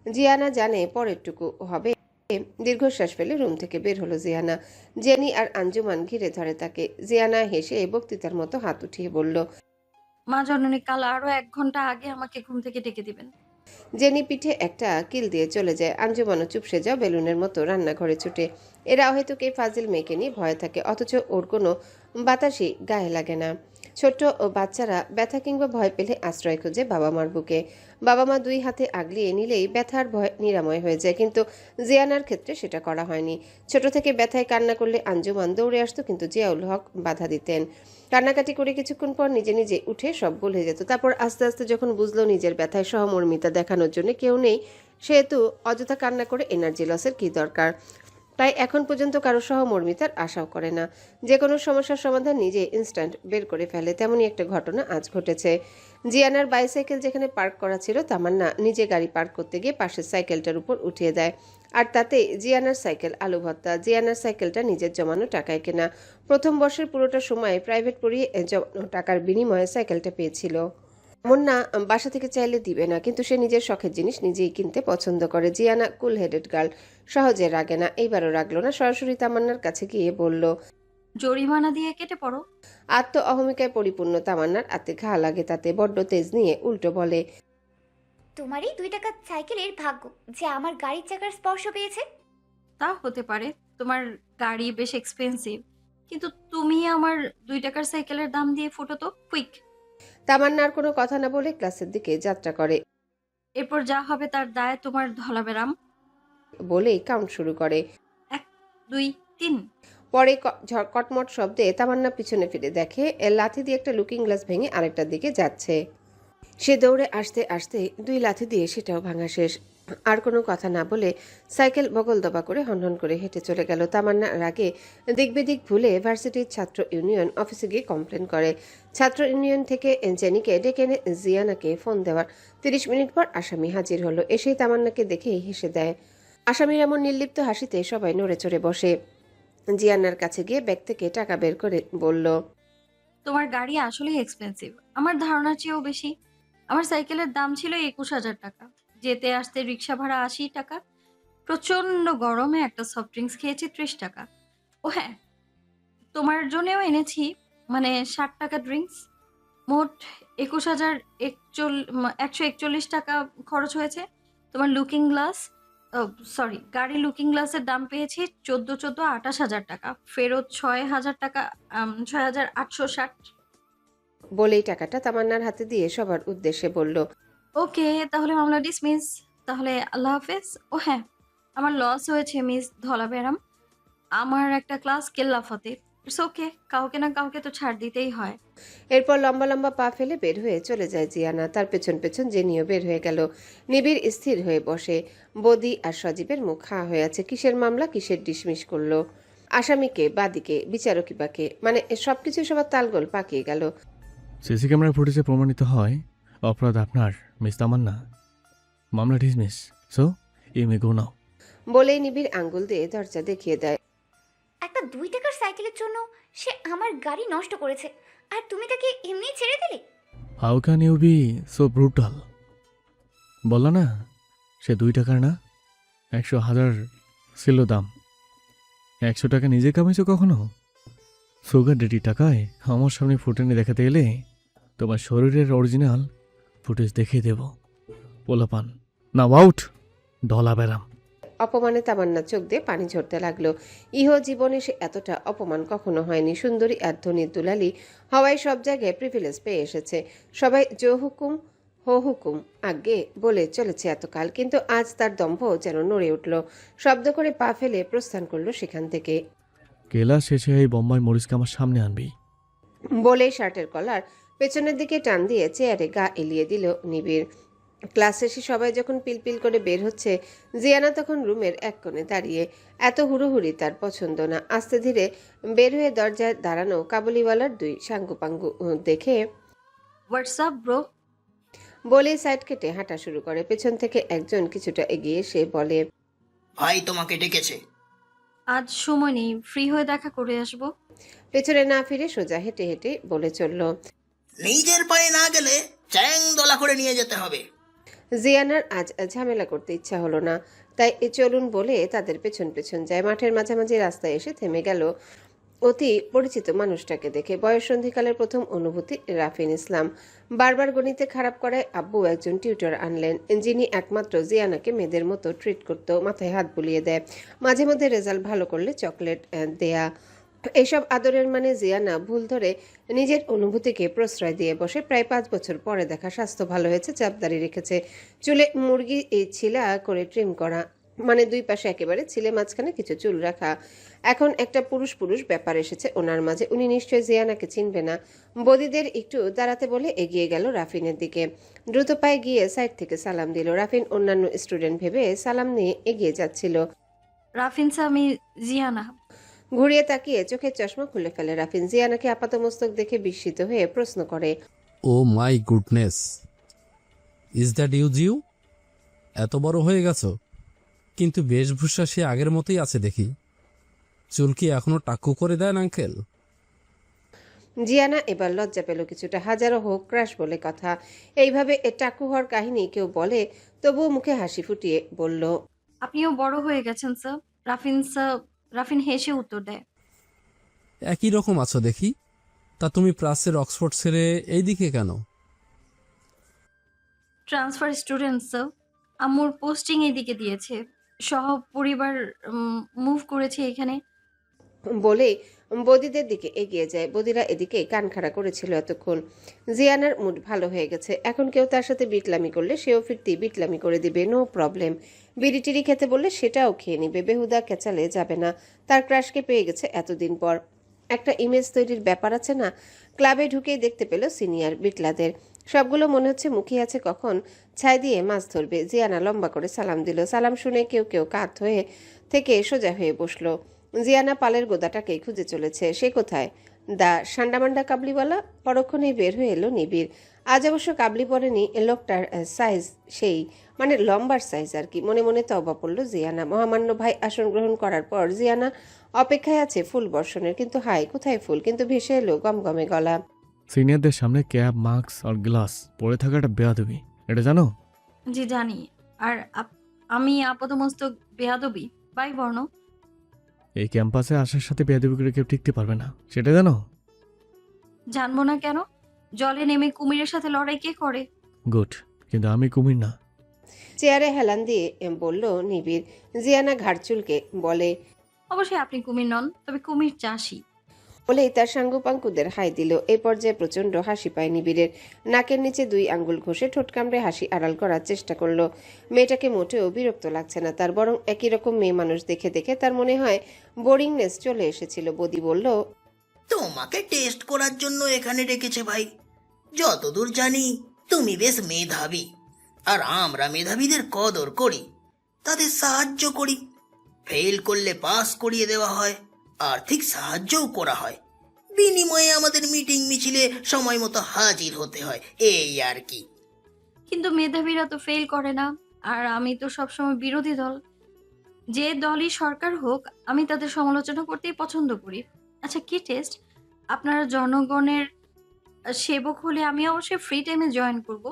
জিয়ানা জানে পরেরটুকু হবে। দীর্ঘশ্বাস ফেলে রুম থেকে বের হলো জিয়ানা। জেনি আর আঞ্জুমান ঘিরে ধরে তাকে। জিয়ানা হেসে বক্তৃতার মতো হাত উঠিয়ে বলল, মা জননী, কাল আরো 1 ঘন্টা আগে আমাকে ঘুম থেকে ডেকে দিবেন। জেনি পিঠে একটা কিল দিয়ে চলে যায়। আঞ্জুমানও চুপসে যাও বেলুনের মতো রান্নাঘরে ছুটে। এরা হয়তো কে ফাজিল মেয়েকে নিয়ে ভয় থাকে, অথচ ওর কোনো বাতাসই গায়ে লাগে না। ছোট্ট ও বাচ্চারা ব্যথা কিংবা ভয় পেলে আশ্রয় খোঁজে বাবা মার বুকে। বাবা মা 2 হাতে আগলিয়ে নিলেই ব্যথার ভয় নিরাময় হয়ে যায়, কিন্তু জিয়ানার ক্ষেত্রে সেটা করা হয়নি। ছোট থেকে ব্যথায় কান্না করলে আঞ্জুমান দৌড়ে আসতো, কিন্তু জিয়াউল হক বাধা দিতেন। কান্নাকাটি করে কিছুক্ষণ পর নিজে নিজে উঠে সব ভুলে যেত। তারপর আস্তে আস্তে যখন বুঝলো নিজের ব্যথায় সহমর্মিতা দেখানোর জন্য কেউ নেই, সেহেতু অযথা কান্না করে এনার্জি লসের কী দরকার। তাই এখন পর্যন্ত কারো সহমর্মিতার আশাও করে না। যে কোনো সমস্যার সমাধান নিজে ইনস্ট্যান্ট বের করে ফেলে। তেমনই একটা ঘটনা আজ ঘটেছে। জিয়ানার বাইসাইকেল যেখানে পার্ক করা ছিল, তামান্না নিজে গাড়ি পার্ক করতে গিয়ে পাশের সাইকেলটার উপর উঠিয়ে দেয়। আর তাতে জিয়ানার সাইকেল আলু ভর্তা। জিয়ানার সাইকেলটা নিজের জমানো টাকায় কেনা। প্রথম বর্ষের পুরোটা সময় প্রাইভেট পড়িয়ে জমানো টাকার বিনিময়ে সাইকেলটা পেয়েছিল। এমন না বাসা থেকে চাইলে দিবে না, কিন্তু সে নিজের শখের জিনিস নিজেই কিনতে পছন্দ করে। জিয়ানা কুল হেডেড গার্ল, সহজে রাগে না। এইবারও রাগলো না, সরাসরি তামান্নার কাছে গিয়ে বলল, জরিমানা দিয়ে কেটে পড়ো। আত্ম অহমিকায় পরিপূর্ণ তামান্নার আতে ঘা লাগে তাতে। বড্ড তেজ নিয়ে উল্টো বলে, তোমার এই 2 টাকার সাইকেলের ভাগ্য যে আমার গাড়ির চাকার স্পর্শ পেয়েছে। তা হতে পারে, তোমার গাড়ি বেশ এক্সপেন্সিভ, কিন্তু তুমি আমার 2 টাকার সাইকেলের দাম দিয়ে ফুটো তো কুইক। তামান্নার কোনো কথা না বলে ক্লাসের দিকে যাত্রা করে। এরপর যা হবে তার দায় তোমার ধলাবেরাম। বলেই কাউন্ট শুরু করে। 1 2 তিন। পরে কটমট শব্দে তামান্না পিছনে ফিরে দেখে লাথি দিয়ে একটা লুকিং গ্লাস ভেঙে আরেকটার দিকে যাচ্ছে। সে দৌড়ে আসতে আসতে 2 লাথি দিয়ে সেটাও ভাঙা শেষ। আর কোনো কথা না বলে সাইকেল বগল দবা করে হনহন করে হেঁটে চলে গেল। তামান্না আগে দিকবেদিক ভুলে ভার্সিটির ছাত্র ইউনিয়ন অফিসে গিয়ে কমপ্লেন করে। ছাত্র ইউনিয়ন থেকে জেনিকে ডেকে এনে জিয়ানাকে ফোন দেওয়ার 30 মিনিট পর আসামি হাজির হলো। এসেই তামান্নাকে দেখেই হেসে দেয়। আসামির এমন নির্লিপ্ত হাসিতে সবাই নড়ে চড়ে বসে। জিয়ানার কাছে গিয়ে ব্যাগ থেকে টাকা বের করে বলল, তোমার গাড়ি আসলেই এক্সপেন্সিভ, আমার ধারণার চেয়েও বেশি। আমার সাইকেলের দাম ছিল 21,000 টাকা, যেতে আসতে রিক্সা ভাড়া 80 টাকা, প্রচন্ড গরমে একটা সফট ড্রিঙ্কস খেয়েছি 30 টাকা। ও হ্যাঁ, তোমার জন্যও এনেছি, মানে 60 টাকা ড্রিঙ্কস। মোট 21,141 টাকা খরচ হয়েছে। তোমার লুকিং গ্লাস, সরি, গাড়ি লুকিং গ্লাসের দাম পেয়েছি 28,000 টাকা, ফেরত 6,000 টাকা, 6,860। বলেই টাকাটা তামান্নার হাতে দিয়ে সবার উদ্দেশ্যে বলল, ওকে, তাহলে মামলা ডিসমিস। তাহলে আল্লাহ হাফেজ। ও হ্যাঁ, আমার লস হয়েছে মিস ধলাবেরাম। আমার একটা ক্লাস কেল্লাফতে। ইটস ওকে, কাউকে না কাউকে তো ছাড় দিতেই হয়। এরপর লম্বা লম্বা পা ফেলে বের হয়ে চলে যায় জিয়ানা। তার পেছন পেছন জেনিও বের হয়ে গেল। নিবিড় স্থির হয়ে বসে। বদি আর সজীবের মুখ হাঁ হয়ে আছে। কিসের মামলা, কিসের ডিসমিস করলো, আসামিকে বাদীকে, বিচারকী বাকে, মানে সবকিছু সবার তালগোল পাকিয়ে গেল। সিসি ক্যামেরার ফুটেজে প্রমাণিত হয় অপরাধ আপনার, মিস তামান্না। মামলা ডিসমিস, সো ইউ মে গো নাও। বলেই নিবিড় আঙ্গুল দিয়ে দরজা দেখিয়ে দেয়। একটা 2 টাকার সাইকেলের জন্য সে আমার গাড়ি নষ্ট করেছে, আর তুমি তাকে এমনি ছেড়ে দিলে? How can you be so brutal? বললা না সে 2 টাকার না, 100,000 ছিল দাম। 100 টাকা নিজে কামাইছো কখনো? সুগার ডেটি টাকায় আমার সামনে ফুটেনে দেখাতে এলে তোমার শরীরের অরিজিনাল ফুটেজ দেখিয়ে দেব। পোলাপান না, আউট ডলা বেরাম। অপমানে তামান্নার চোখ দিয়ে পানি ঝরতে লাগলো। ইহ জীবনে সে এতটা অপমান কখনো হয়নি। সুন্দরী আর ধনী দুলালি হওয়ায় সব জায়গায় প্রিভিলেজ পেয়ে এসেছে। সবাই জো হুকুম হো হুকুম আগে বলে চলেছে এতকাল, কিন্তু আজ তার দম্ভ যেন নড়ে উঠল। শব্দ করে পা ফেলে প্রস্থান করলো সেখান থেকে। কেলা শেষে এই বোম্বাই মরিচকে আমার সামনে আনবি। বলেই শার্টের কলার পেছনের দিকে টান দিয়ে চেয়ারে গা এলিয়ে দিল নিবিড়। ক্লাস শেষে সবাই যখন পিলপিল করে বের হচ্ছে, জিয়ানা তখন রুমের এক কোণে দাঁড়িয়ে। এত হুড়োহুড়ি তার পছন্দ না। আস্তে ধীরে বের হয়ে দরজায় দাঁড়ানো কাবুলিওয়ালার 2 সাঙ্গুপাঙ্গু দেখে হোয়াটসঅ্যাপ ব্রো বলেই সাইড কেটে হাঁটা শুরু করে। পেছন থেকে একজন কিছুটা এগিয়ে এসে বলে, ভাই তোমাকে ডেকেছে। আজ সময় নেই, ফ্রি হয়ে দেখা করে আসবো। পেছনে না ফিরে সোজা হেঁটে হেঁটে বলে চলল, নিজের পায়ে না গেলে চ্যাং দোলা করে নিয়ে যেতে হবে। জিয়ানার আজ ঝামেলা করতে ইচ্ছা হলো না, তাই চলুন বলে তাদের পেছন পেছন যায়। মাঠের মাঝামাঝি রাস্তায় এসে থেমে গেল অতি পরিচিত মানুষটাকে দেখে। বয়ঃসন্ধিকালের প্রথম অনুভূতি রাফিন ইসলাম। বারবার গণিতে খারাপ করায় আব্বু একজন টিউটর আনলেন, যিনি একমাত্র জিয়ানাকে মেয়েদের মতো ট্রিট করত, মাথায় হাত বুলিয়ে দেয়, মাঝে মধ্যে রেজাল্ট ভালো করলে চকলেট দেয়া। এইসব আদরের মানে জিয়ানা ভুল ধরে নিজের অনুভূতিকে প্রশ্রয় দিয়ে বসে। প্রায় 5 বছর পরে দেখা। স্বাস্থ্য ভালো হয়েছে, চাপদারি রেখেছে, চুলে মুরগি ছিলা করে ট্রিম করা, মানে 2 পাশে একেবারে ছিলে, মাঝখানে কিছু চুল রাখা। এখন একটা পুরুষ পুরুষ ব্যাপার এসেছে ওনার মাঝে। উনি নিশ্চয় জিয়ানাকে চিনবে না। বদিদের একটু দাঁড়াতে বলে এগিয়ে গেল রাফিনের দিকে। দ্রুত পায়ে গিয়ে সাইড থেকে সালাম দিল। রাফিন অন্যান্য স্টুডেন্ট ভেবে সালাম নিয়ে এগিয়ে যাচ্ছিল। রাফিন স্যার, আমি জিয়ানা। ঘুরিয়ে তাকিয়ে চোখের চশমা খুলে ফেলে রাফিন। জিয়ানাকে আপাতমস্তক দেখে বিস্মিত হয়ে প্রশ্ন করে, oh my goodness, is that you? এত বড় হয়ে গেছো, কিন্তু বেশভূষা সে আগের মতোই আছে দেখি। চুল কি এখনো টাকু করে দেন আঙ্কেল? জিয়ানা এবার লজ্জা পেল কিছুটা। হাজারো হোক ক্রাশ বলে কথা, এইভাবে টাকু হওয়ার কাহিনী কেউ বলে? তবুও মুখে হাসি ফুটিয়ে বলল, আপনিও বড় হয়ে গেছেন স্যার। রাফিন হেসে উত্তর দেয়, একই রকম আছো দেখি। তা তুমি প্রাচ্যের অক্সফোর্ড ছেড়ে এইদিকে কেন? Transfer student sir. আম্মুর পোস্টিং এদিকে দিয়েছে, সহ পরিবার মুভ করেছে এখানে। বলেই বদিদের দিকে এগিয়ে যায়। বদিরা এদিকে কান খাড়া করেছিল এতক্ষণ। জিয়ানার মুড ভালো হয়ে গেছে। এখন কেউ তার সাথে বিটলামি করলে সেও ফিরতি বিটলামি করে দিবে, নো প্রবলেম। বিড়ি টিড়ি খেতে বললে সেটাও খেয়ে নিবে, বেহুদা কেচালে যাবে না। তার ক্রাশকে পেয়ে গেছে এতদিন পর। একটা ইমেজ তৈরির ব্যাপার আছে না। ক্লাবে ঢুকেই দেখতে পেল সিনিয়র বিটলাদের। সবগুলো মনে হচ্ছে মুখিয়ে আছে কখন ছাই দিয়ে মাছ ধরবে। জিয়ানা লম্বা করে সালাম দিল। সালাম শুনে কেউ কেউ কাত হয়ে থেকে সোজা হয়ে বসলো। জিয়ানা পালের গোদাটাকে খুঁজে চলেছে। সে কোথায়? দা সান্ডামান্ডা কাবলিওয়ালা। পরক্ষণেই বের হয়ে এলো নিবিড়। আজ অবশ্য কাবলি পরেনি। লোকটার সাইজ সেই, মানে লম্বার সাইজ আর কি। মনে মনে তওবা পড়ল জিয়ানা। মহামান্য ভাই আসন গ্রহণ করার পর জিয়ানা অপেক্ষায় আছে ফুল বর্ষণের। কিন্তু হাই, কোথায় ফুল? কিন্তু ভেসে এলো গমগমে গলা। সিনিয়রদের সামনে ক্যাপ, মাস্ক আর গ্লাস পরে থাকাটা বেয়াদবি, এটা জানো? জি জানি। আর আমি আপাতমস্তক বেয়াদবি বাই বর্ণ। এই ক্যাম্পাসে আসার সাথে বেয়াদবি করে কেউ টিকতে পারবে না, সেটা জানো? জানবো না কেন? জলে নেমে কুমিরের সাথে লড়াই কে করে? গুড, কিন্তু আমি কুমির না। চেয়ারে হেলান দিয়ে বলল নিবিড়। জিয়ানা ঘাড় চুলকে বলে, অবশ্যই আপনি কুমির নন, তবে কুমির চাষি। বলেই তার সাঙ্গুপাঙ্কুদের হাই দিল। এই পর্যায়ে প্রচন্ড হাসি পায় নিবিড়ের। নাকের নিচে 2 আঙ্গুল ঘষে ঠোঁট কামড়ে হাসি আড়াল করার চেষ্টা করলো। মেয়েটাকে মোটেও বিরক্ত লাগছে না তার, বরং একই রকম মেয়ে মানুষ দেখে দেখে তার মনে হয় বোরিংনেস চলে এসেছিল। বদি বলল, তোমাকে টেস্ট করার জন্য এখানে ডেকেছে ভাই। যতদূর জানি তুমি বেশ মেধাবী, আর আমরা মেধাবীদের কদর করি, তাদের সাহায্য করি। ফেল করলে পাস করিয়ে দেওয়া হয়, আর্থিক সাহায্যও করা হয়। বিনিময়ে আমাদের মিটিং মিছিলে সময় মতো হাজির হতে হয়, এই আর কি। কিন্তু মেধাবীরা তো ফেল করে না, আর আমি তো সবসময় বিরোধী দল। যে দলই সরকার হোক, আমি তাদের সমালোচনা করতেই পছন্দ করি। আচ্ছা, কি টেস্ট? আপনারা জনগণের সেবক হলে আমি অবশ্যই ফ্রি টাইমে জয়েন করব।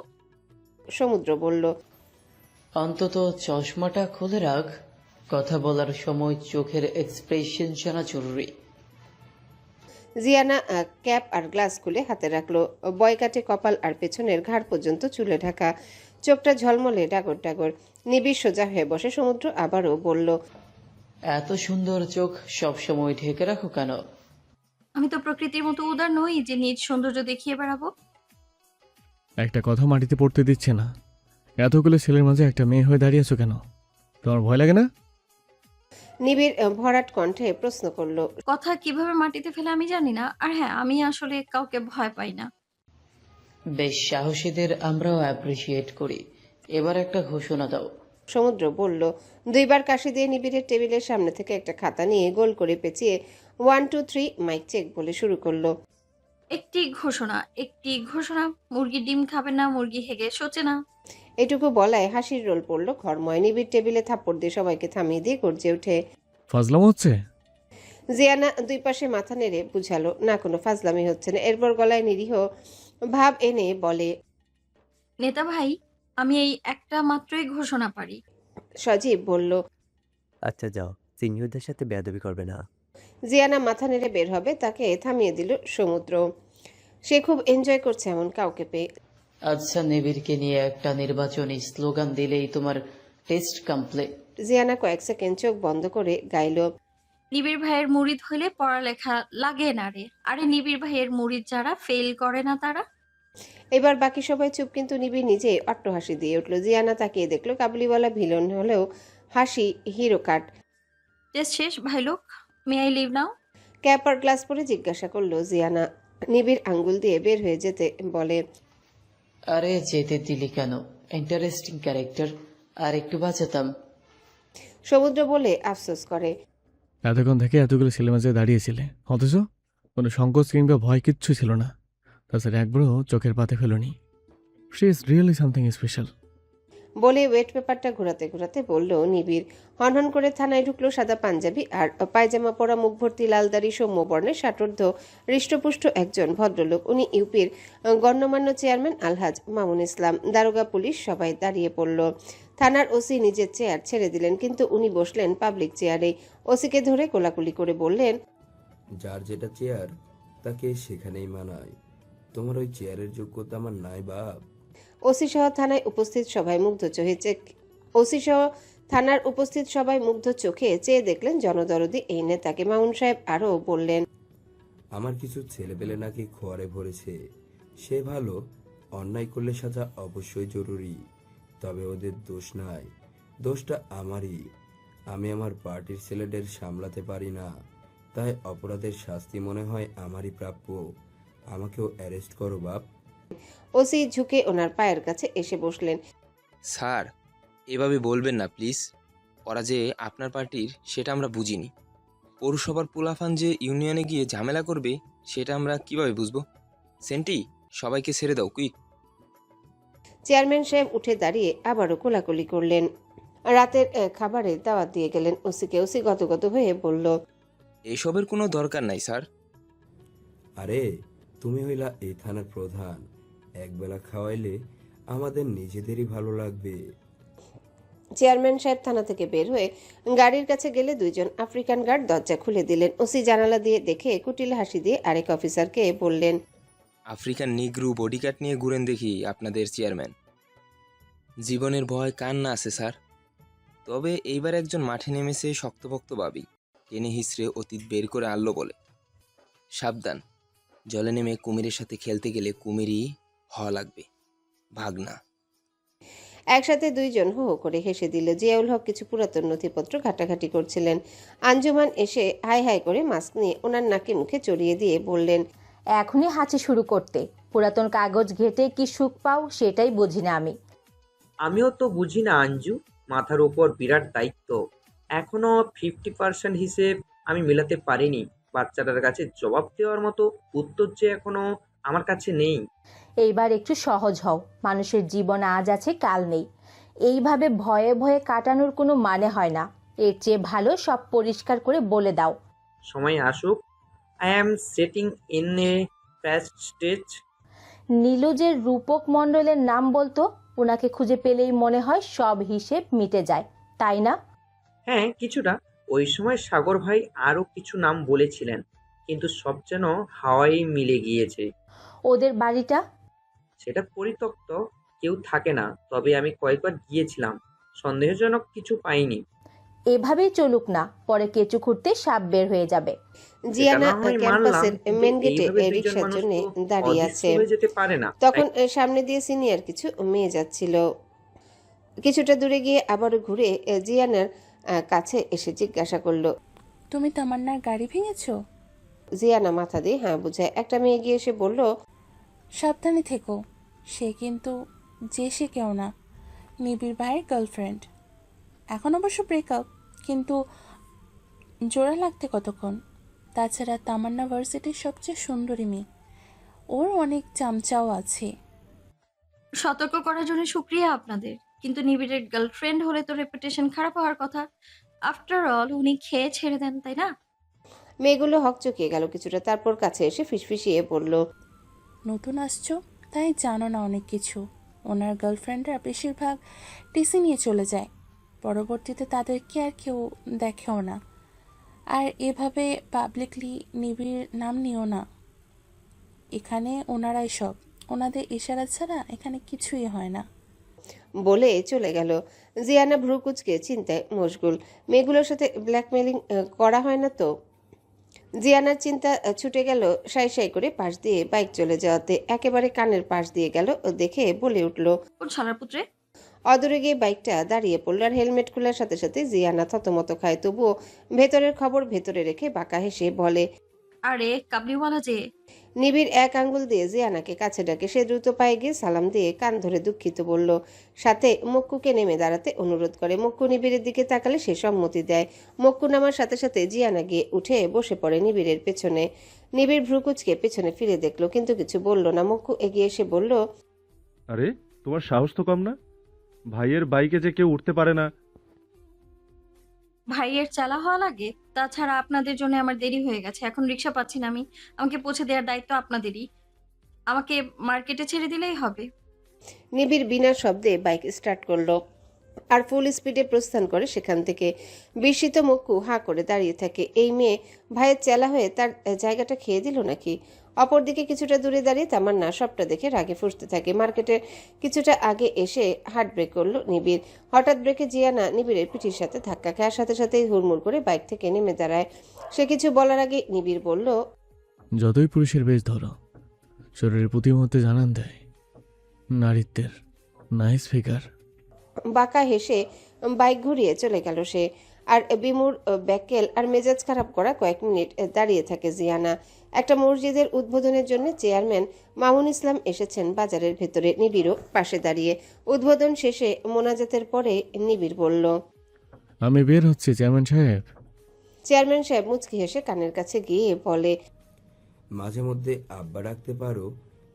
সমুদ্র বলল, অন্তত চশমাটা খুলে রাখ। কথা বলার সময় চোখের এক্সপ্রেশন জানা জরুরি। জিয়ানা ক্যাপ আর গ্লাস খুলে হাতে রাখলো। বয়কাটে কপাল আর পেছনের ঘাড় পর্যন্ত চুলে ঢাকা, চোখটা ঝলমলে ডাগর ডাগর। নিবিড় সোজা হয়ে বসে। সমুদ্র আবারও বলল, এত সুন্দর চোখ সব সময় ঢেকে রাখো কেন? আমি তো প্রকৃতির মতো উদার নই যে নিজ সৌন্দর্য দেখিয়ে বেড়াবো। একটা কথা মাটিতে পড়তে দিচ্ছে না। এতগুলো ছেলের মাঝে একটা মেয়ে হয়ে দাঁড়িয়েছো কেন? তোমার ভয় লাগে না? নিবিড় ভরাট কণ্ঠে প্রশ্ন করলো। কথা কিভাবে মাটিতে ফেলে আমি জানি না, আর হ্যাঁ, আমি আসলে কাউকে ভয় পাই না। বেশ, সাহসীদের আমরাও অ্যাপ্রিসিয়েট করি। এবার একটা ঘোষণা দাও। সমুদ্র বলল। 2 বার কাশি দিয়ে নিবিড়ের টেবিলের সামনে থেকে একটা খাতা নিয়ে গোল করে পেঁচিয়ে 1 2 3 মাইক চেক বলে শুরু করলো। একটি ঘোষণা। মুরগি ডিম খাবে না, মুরগি হেগে সোচে না। এটুকু বলায় হাসির রোল পড়লো ঘরময়। নিবিড় টেবিলে থাপ্পড় দিয়ে সবাইকে থামিয়ে দিয়ে গর্জে ওঠে, ফাজলাম হচ্ছে? জিয়ানা 2 পাশে মাথা নেড়ে বুঝালো, না কোনো ফাজলামি হচ্ছে না। এরপর গলায় নিরীহ ভাব এনে বলে, নেতা ভাই, আমি এই একটা মাত্রই ঘোষণা পারি। সজীব বলল, আচ্ছা যাও, সিনিয়রদের সাথে বেয়াদবি করবে না। জিয়ানা মাথা নেড়ে বের হবে, তাকে থামিয়ে দিল সমুদ্র। সে খুব এনজয় করছে এমন কাউকে পেয়ে। আচ্ছা, নিবিড়কে নিয়ে একটা নির্বাচনী স্লোগান দিলেই তোমার টেস্ট কমপ্লিট। জিয়ানা কয়েক সেকেন্ড চোখ বন্ধ করে গাইল, নিবিড় ভাইয়ের মুরিদ হইলে পড়ালেখা লাগে না রে। আরে নিবিড় ভাইয়ের মুরিদ যারা ফেল করে না তারা। এবার বাকি সবাই চুপ, কিন্তু নিবিড় নিজে অট্টহাসি দিয়ে উঠল। জিয়ানা তাকিয়ে দেখলো কাবুলিওয়ালা ভিলন হলেও হাসি হিরো কাট। টেস্ট শেষ ভাই লোক, may I leave now? Cap আর গ্লাস পরে জিজ্ঞাসা করলো জিয়ানা। নিবিড় আঙ্গুল দিয়ে বের হয়ে যেতে বলে, আরে যেতে দিলি কেন? ইন্টারেস্টিং ক্যারেক্টার, আর একটু বাঁচাতাম। সমুদ্র বলে আফসোস করে, এতক্ষণ থেকে এতগুলো ছেলে মাঝে দাঁড়িয়েছিলে, অথচ কোনো সংকোচ কিংবা ভয় কিচ্ছু ছিল না। তাছাড়া একবারও চোখের পাতে felony. She is really something special. বলে ওয়েট পেপারটা ঘোরাতে ঘোরাতে বলল নিবিড়। হনহন করে থানায় ঢুকলো সাদা পাঞ্জাবি আর পায়জামা পরা, মুখ ভর্তি লালদাড়ি, সৌম্যবর্ণের ষাটোর্ধ্ব হৃষ্টপুষ্ট একজন ভদ্রলোক। উনি ইউপির গণ্যমান্য চেয়ারম্যান আলহাজ মামুন ইসলাম। দারোগা, পুলিশ সবাই দাঁড়িয়ে পড়ল। থানার ওসি নিজের চেয়ার ছেড়ে দিলেন, কিন্তু উনি বসলেন পাবলিক চেয়ারে। ওসিকে ধরে কোলাকুলি করে বললেন, যার যেটা চেয়ার তাকে সেখানেই মানায়। তোমার ওই চেয়ারের যোগ্যতা আমার নাই বাপ। ওসি সহ থানার উপস্থিত সবাই মুগ্ধ চোখে চেয়ে দেখলেন জনদরদি এই নেতাকে। মামুন সাহেব আরও বললেন, আমার কিছু ছেলেপেলে নাকি খোয়ারে ভরেছে। সে ভালো, অন্যায় করলে সাজা অবশ্যই জরুরি, তবে ওদের দোষ নাই, দোষটা আমারই। আমি আমার পার্টির ছেলেদের সামলাতে পারি না, তাই অপরাধের শাস্তি মনে হয় আমারই প্রাপ্য। আমাকেও অ্যারেস্ট করো বাপ। ওসি ঝুঁকে ওনার পায়ের কাছে এসে বসলেন। স্যার, এভাবে বলবেন না প্লিজ। ওরা যে আপনার পার্টির সেটা আমরা বুঝিনি। পৌরসভার পোলাফান যে ইউনিয়নে গিয়ে ঝামেলা করবে সেটা আমরা কিভাবে বুঝবো? সেন্টি, সবাইকে ছেড়ে দাও কুইক। চেয়ারম্যান সাহেব উঠে দাঁড়িয়ে আবারও কোলাকুলি করলেন। রাতের খাবারের দাওয়াত দিয়ে গেলেন ওসিকে। ওসি গতগত হয়ে বলল, এসবের কোনো দরকার নাই স্যার। আরে তুমি হইলা এই থানার প্রধান, একবেলা খাওয়াইলে আমাদের নিজেদেরই ভালো লাগবে। চেয়ারম্যান সাহেব থানা থেকে বের হয়ে গাড়ির কাছে গেলে দুইজন আফ্রিকান গার্ড দরজা খুলে দিলেন। ওসি জানালা দিয়ে দেখে কুটিল হাসি দিয়ে আরেক অফিসারকে বললেন, আফ্রিকান নিগ্রু বডিগার্ড নিয়ে ঘুরেন দেখি আপনাদের চেয়ারম্যান। জীবনের ভয় কার না আছে স্যার। তবে এইবার একজন মাঠে নেমেছে শক্তপোক্ত ভাবি, টেনে হিসড়ে অতীত বের করে আনলো বলে। সাবধান, জলে নেমে কুমিরের সাথে খেলতে গেলে কুমিরই হওয়া লাগবে, ভাগনা। একসাথে দুইজন হো হো করে হেসে দিল। জিয়াউল হক কিছু পুরাতন নথিপত্র ঘাটাঘাটি করছিলেন। আঞ্জুমান এসে হাই হাই করে মাস্ক নিয়ে ওনার নাকে মুখে চড়িয়ে দিয়ে বললেন, এখনই হাঁচি শুরু করতে? পুরাতন কাগজ ঘেটে কি সুখ পাও সেটাই বুঝি না আমি। আমিও তো বুঝি না আঞ্জু, মাথার উপর বিরাট দায়িত্ব, এখনো 50% হিসেব আমি মেলাতে পারিনি। বাচ্চাটার কাছে জবাব দেওয়ার মতো উত্তর যে এখনো আমার কাছে নেই। এইবার একটু সহজ হও, মানুষের জীবন আজ আছে কাল নেই। এইভাবে ভয়ে ভয়ে কাটানোর কোনো মানে হয় না। এর চেয়ে ভালো সব পরিষ্কার করে বলে দাও। সময় আসুক। I am setting in a first stage. নীলজের রূপক মণ্ডলের নাম বলতো, ওনাকে খুঁজে পেলেই মনে হয় সব হিসেব মিটে যায়, তাই না? হ্যাঁ, কিছুটা। ওই সময় সাগর ভাই আরো কিছু নাম বলেছিলেন, কিন্তু সব যেন হাওয়ায় মিলে গিয়েছে। ওদের বাড়িটা? সেটা পরিত্যক্ত, কেউ থাকে না। তবে আমি কয়েকবার গিয়েছিলাম, সন্দেহজনক কিছু পাইনি। এভাবেই চলুক না, পরে কেঁচু খুঁড়তে সাপ বের হয়ে যাবে। জিয়ানা ক্যাম্পাসের মেন গেটে রিকশার জন্য দাঁড়িয়ে আছে। তখন সামনে দিয়ে সিনিয়র কিছু মেয়ে যাচ্ছিল। কিছুটা দূরে গিয়ে আবারও ঘুরে জিয়ানার কাছে এসে জিজ্ঞাসা করলো, তুমি তামান্নার গাড়ি ভেঙেছো? জিয়ানা মাথা দিয়ে হ্যাঁ বুঝায়। একটা মেয়ে গিয়ে এসে বলল, সাবধানে থেকো, সে কিন্তু যে সে কেউ না, নিবিড় ভাইয়ের গার্লফ্রেন্ড। এখন অবশ্য ব্রেকআপ, কিন্তু জোড়া লাগতে কতক্ষণ। তাছাড়া তামান্না ভার্সিটির সবচেয়ে সুন্দরী মেয়ে, ওর অনেক চামচাও আছে। সতর্ক করার জন্য শুক্রিয়া আপনাদের, কিন্তু নিবিড়ের গার্লফ্রেন্ড হলে তো রেপুটেশন খারাপ হওয়ার কথা। আফটার অল উনি খেয়ে ছেড়ে দেন, তাই না? মেয়েগুলো হকচকিয়ে গেল কিছুটা, তারপর কাছে এসে ফিসফিসিয়ে বলল, নতুন আসছো তাই জানো না অনেক কিছু। ওনার গার্লফ্রেন্ডরা বেশিরভাগ টিসি নিয়ে চলে যায়, পরবর্তীতে তাদেরকে আর কেউ দেখেও না। আর এভাবে পাবলিকলি নিবিড় নাম নিও না। এখানে ওনারাই সব, ওনাদের ইশারা ছাড়া এখানে কিছুই হয় না। বলে চলে গেল। জিয়ানা ভ্রুকুচকে চিন্তায় মশগুল। মেয়েগুলোর সাথে ব্ল্যাকমেলিং করা হয় না তো? জিয়ানার চিন্তা ছুটে গেল সাই সাই করে পাশ দিয়ে বাইক চলে যাওয়াতে। একেবারে কানের পাশ দিয়ে গেল দেখে বলে উঠল, পুত্রে। অদূরে গিয়ে বাইকটা দাঁড়িয়ে পড়ল। আর হেলমেট খোলার সাথে সাথে জিয়ানা থতমত খায়, তবুও ভেতরের খবর ভেতরে রেখে বাঁকা হেসে বলে, আরে কাবলিওয়ালা যে। নিবিড় এক আঙ্গুল দিয়ে জিয়ানাকে কাছে ডাকে। সে দ্রুত পায়ে গিয়ে সালাম দিয়ে কান ধরে দুঃখিত বলল, সাথে মক্কুকে নেমে দাঁড়াতে অনুরোধ করে। মক্কু নিবিড়ের দিকে তাকালে সে সম্মতি দেয়। মক্কু নামার সাথে সাথে জিয়ানা গিয়ে উঠে বসে পড়ে নিবিড়ের পেছনে। নিবিড় ভ্রুকুচকে পেছনে ফিরে দেখলো, কিন্তু কিছু বলল না। মক্কু এগিয়ে এসে বলল, আরে তোমার সাহস তো কম না, ভাইয়ের বাইকে যে কেউ উঠতে পারে না। ভাইয়ের চালা হওয়া লাগে। তাছাড়া আপনাদের জন্য আমার দেরি হয়ে গেছে, এখন রিক্সা পাচ্ছি না আমি। আমাকে পৌঁছে দেওয়ার দায়িত্ব আপনাদেরই। আমাকে মার্কেটে ছেড়ে দিলেই হবে। নিবিড় বিনা শব্দে বাইক স্টার্ট করলো আর ফুল স্পিডে প্রস্থান করে সেখান থেকে। বিস্মিত মক্কু হাঁ করে দাঁড়িয়ে থাকে। এই মেয়ে ভাইয়ের চেলা হয়ে তার জায়গাটা খেয়ে দিল নাকি? অপরদিকে কিছুটা দূরে দাঁড়িয়ে তামান্না সবটা দেখে রাগে ফুঁসতে থাকে। মার্কেটের কিছুটা আগে এসে হার্ট ব্রেক করলো নিবিড়। হঠাৎ ব্রেকে জিয়ানা নিবিড়ের পিঠির সাথে ধাক্কা খায়। সাথে সাথে হুড়মুড় করে বাইক থেকে নেমে দাঁড়ায়। সে কিছু বলার আগে নিবিড় বলল, যতই পুরুষের বেশ ধরো, শরীরের প্রতিমধ্যে জানান দেয় নারীত্বের নাইস ফিগার। বাঁকা হেসে বাইক ঘুরিয়ে চলে গেল সে। আর বিমুর ব্যাকেল আর মেজাজ খারাপ করা কয়েক মিনিট দাঁড়িয়ে থাকে জিয়ানা। একটা মসজিদের উদ্বোধনের জন্য চেয়ারম্যান মামুন ইসলাম এসেছেন বাজারের ভেতরে। নিবিড়ও পাশে দাঁড়িয়ে। উদ্বোধন শেষে মোনাজাতের পরে নিবিড় বলল, আমি বের হচ্ছি চেয়ারম্যান সাহেব। চেয়ারম্যান সাহেব মুচকি হেসে কানের কাছে গিয়ে বলে, মাঝে মধ্যে আব্বা ডাকতে পারো,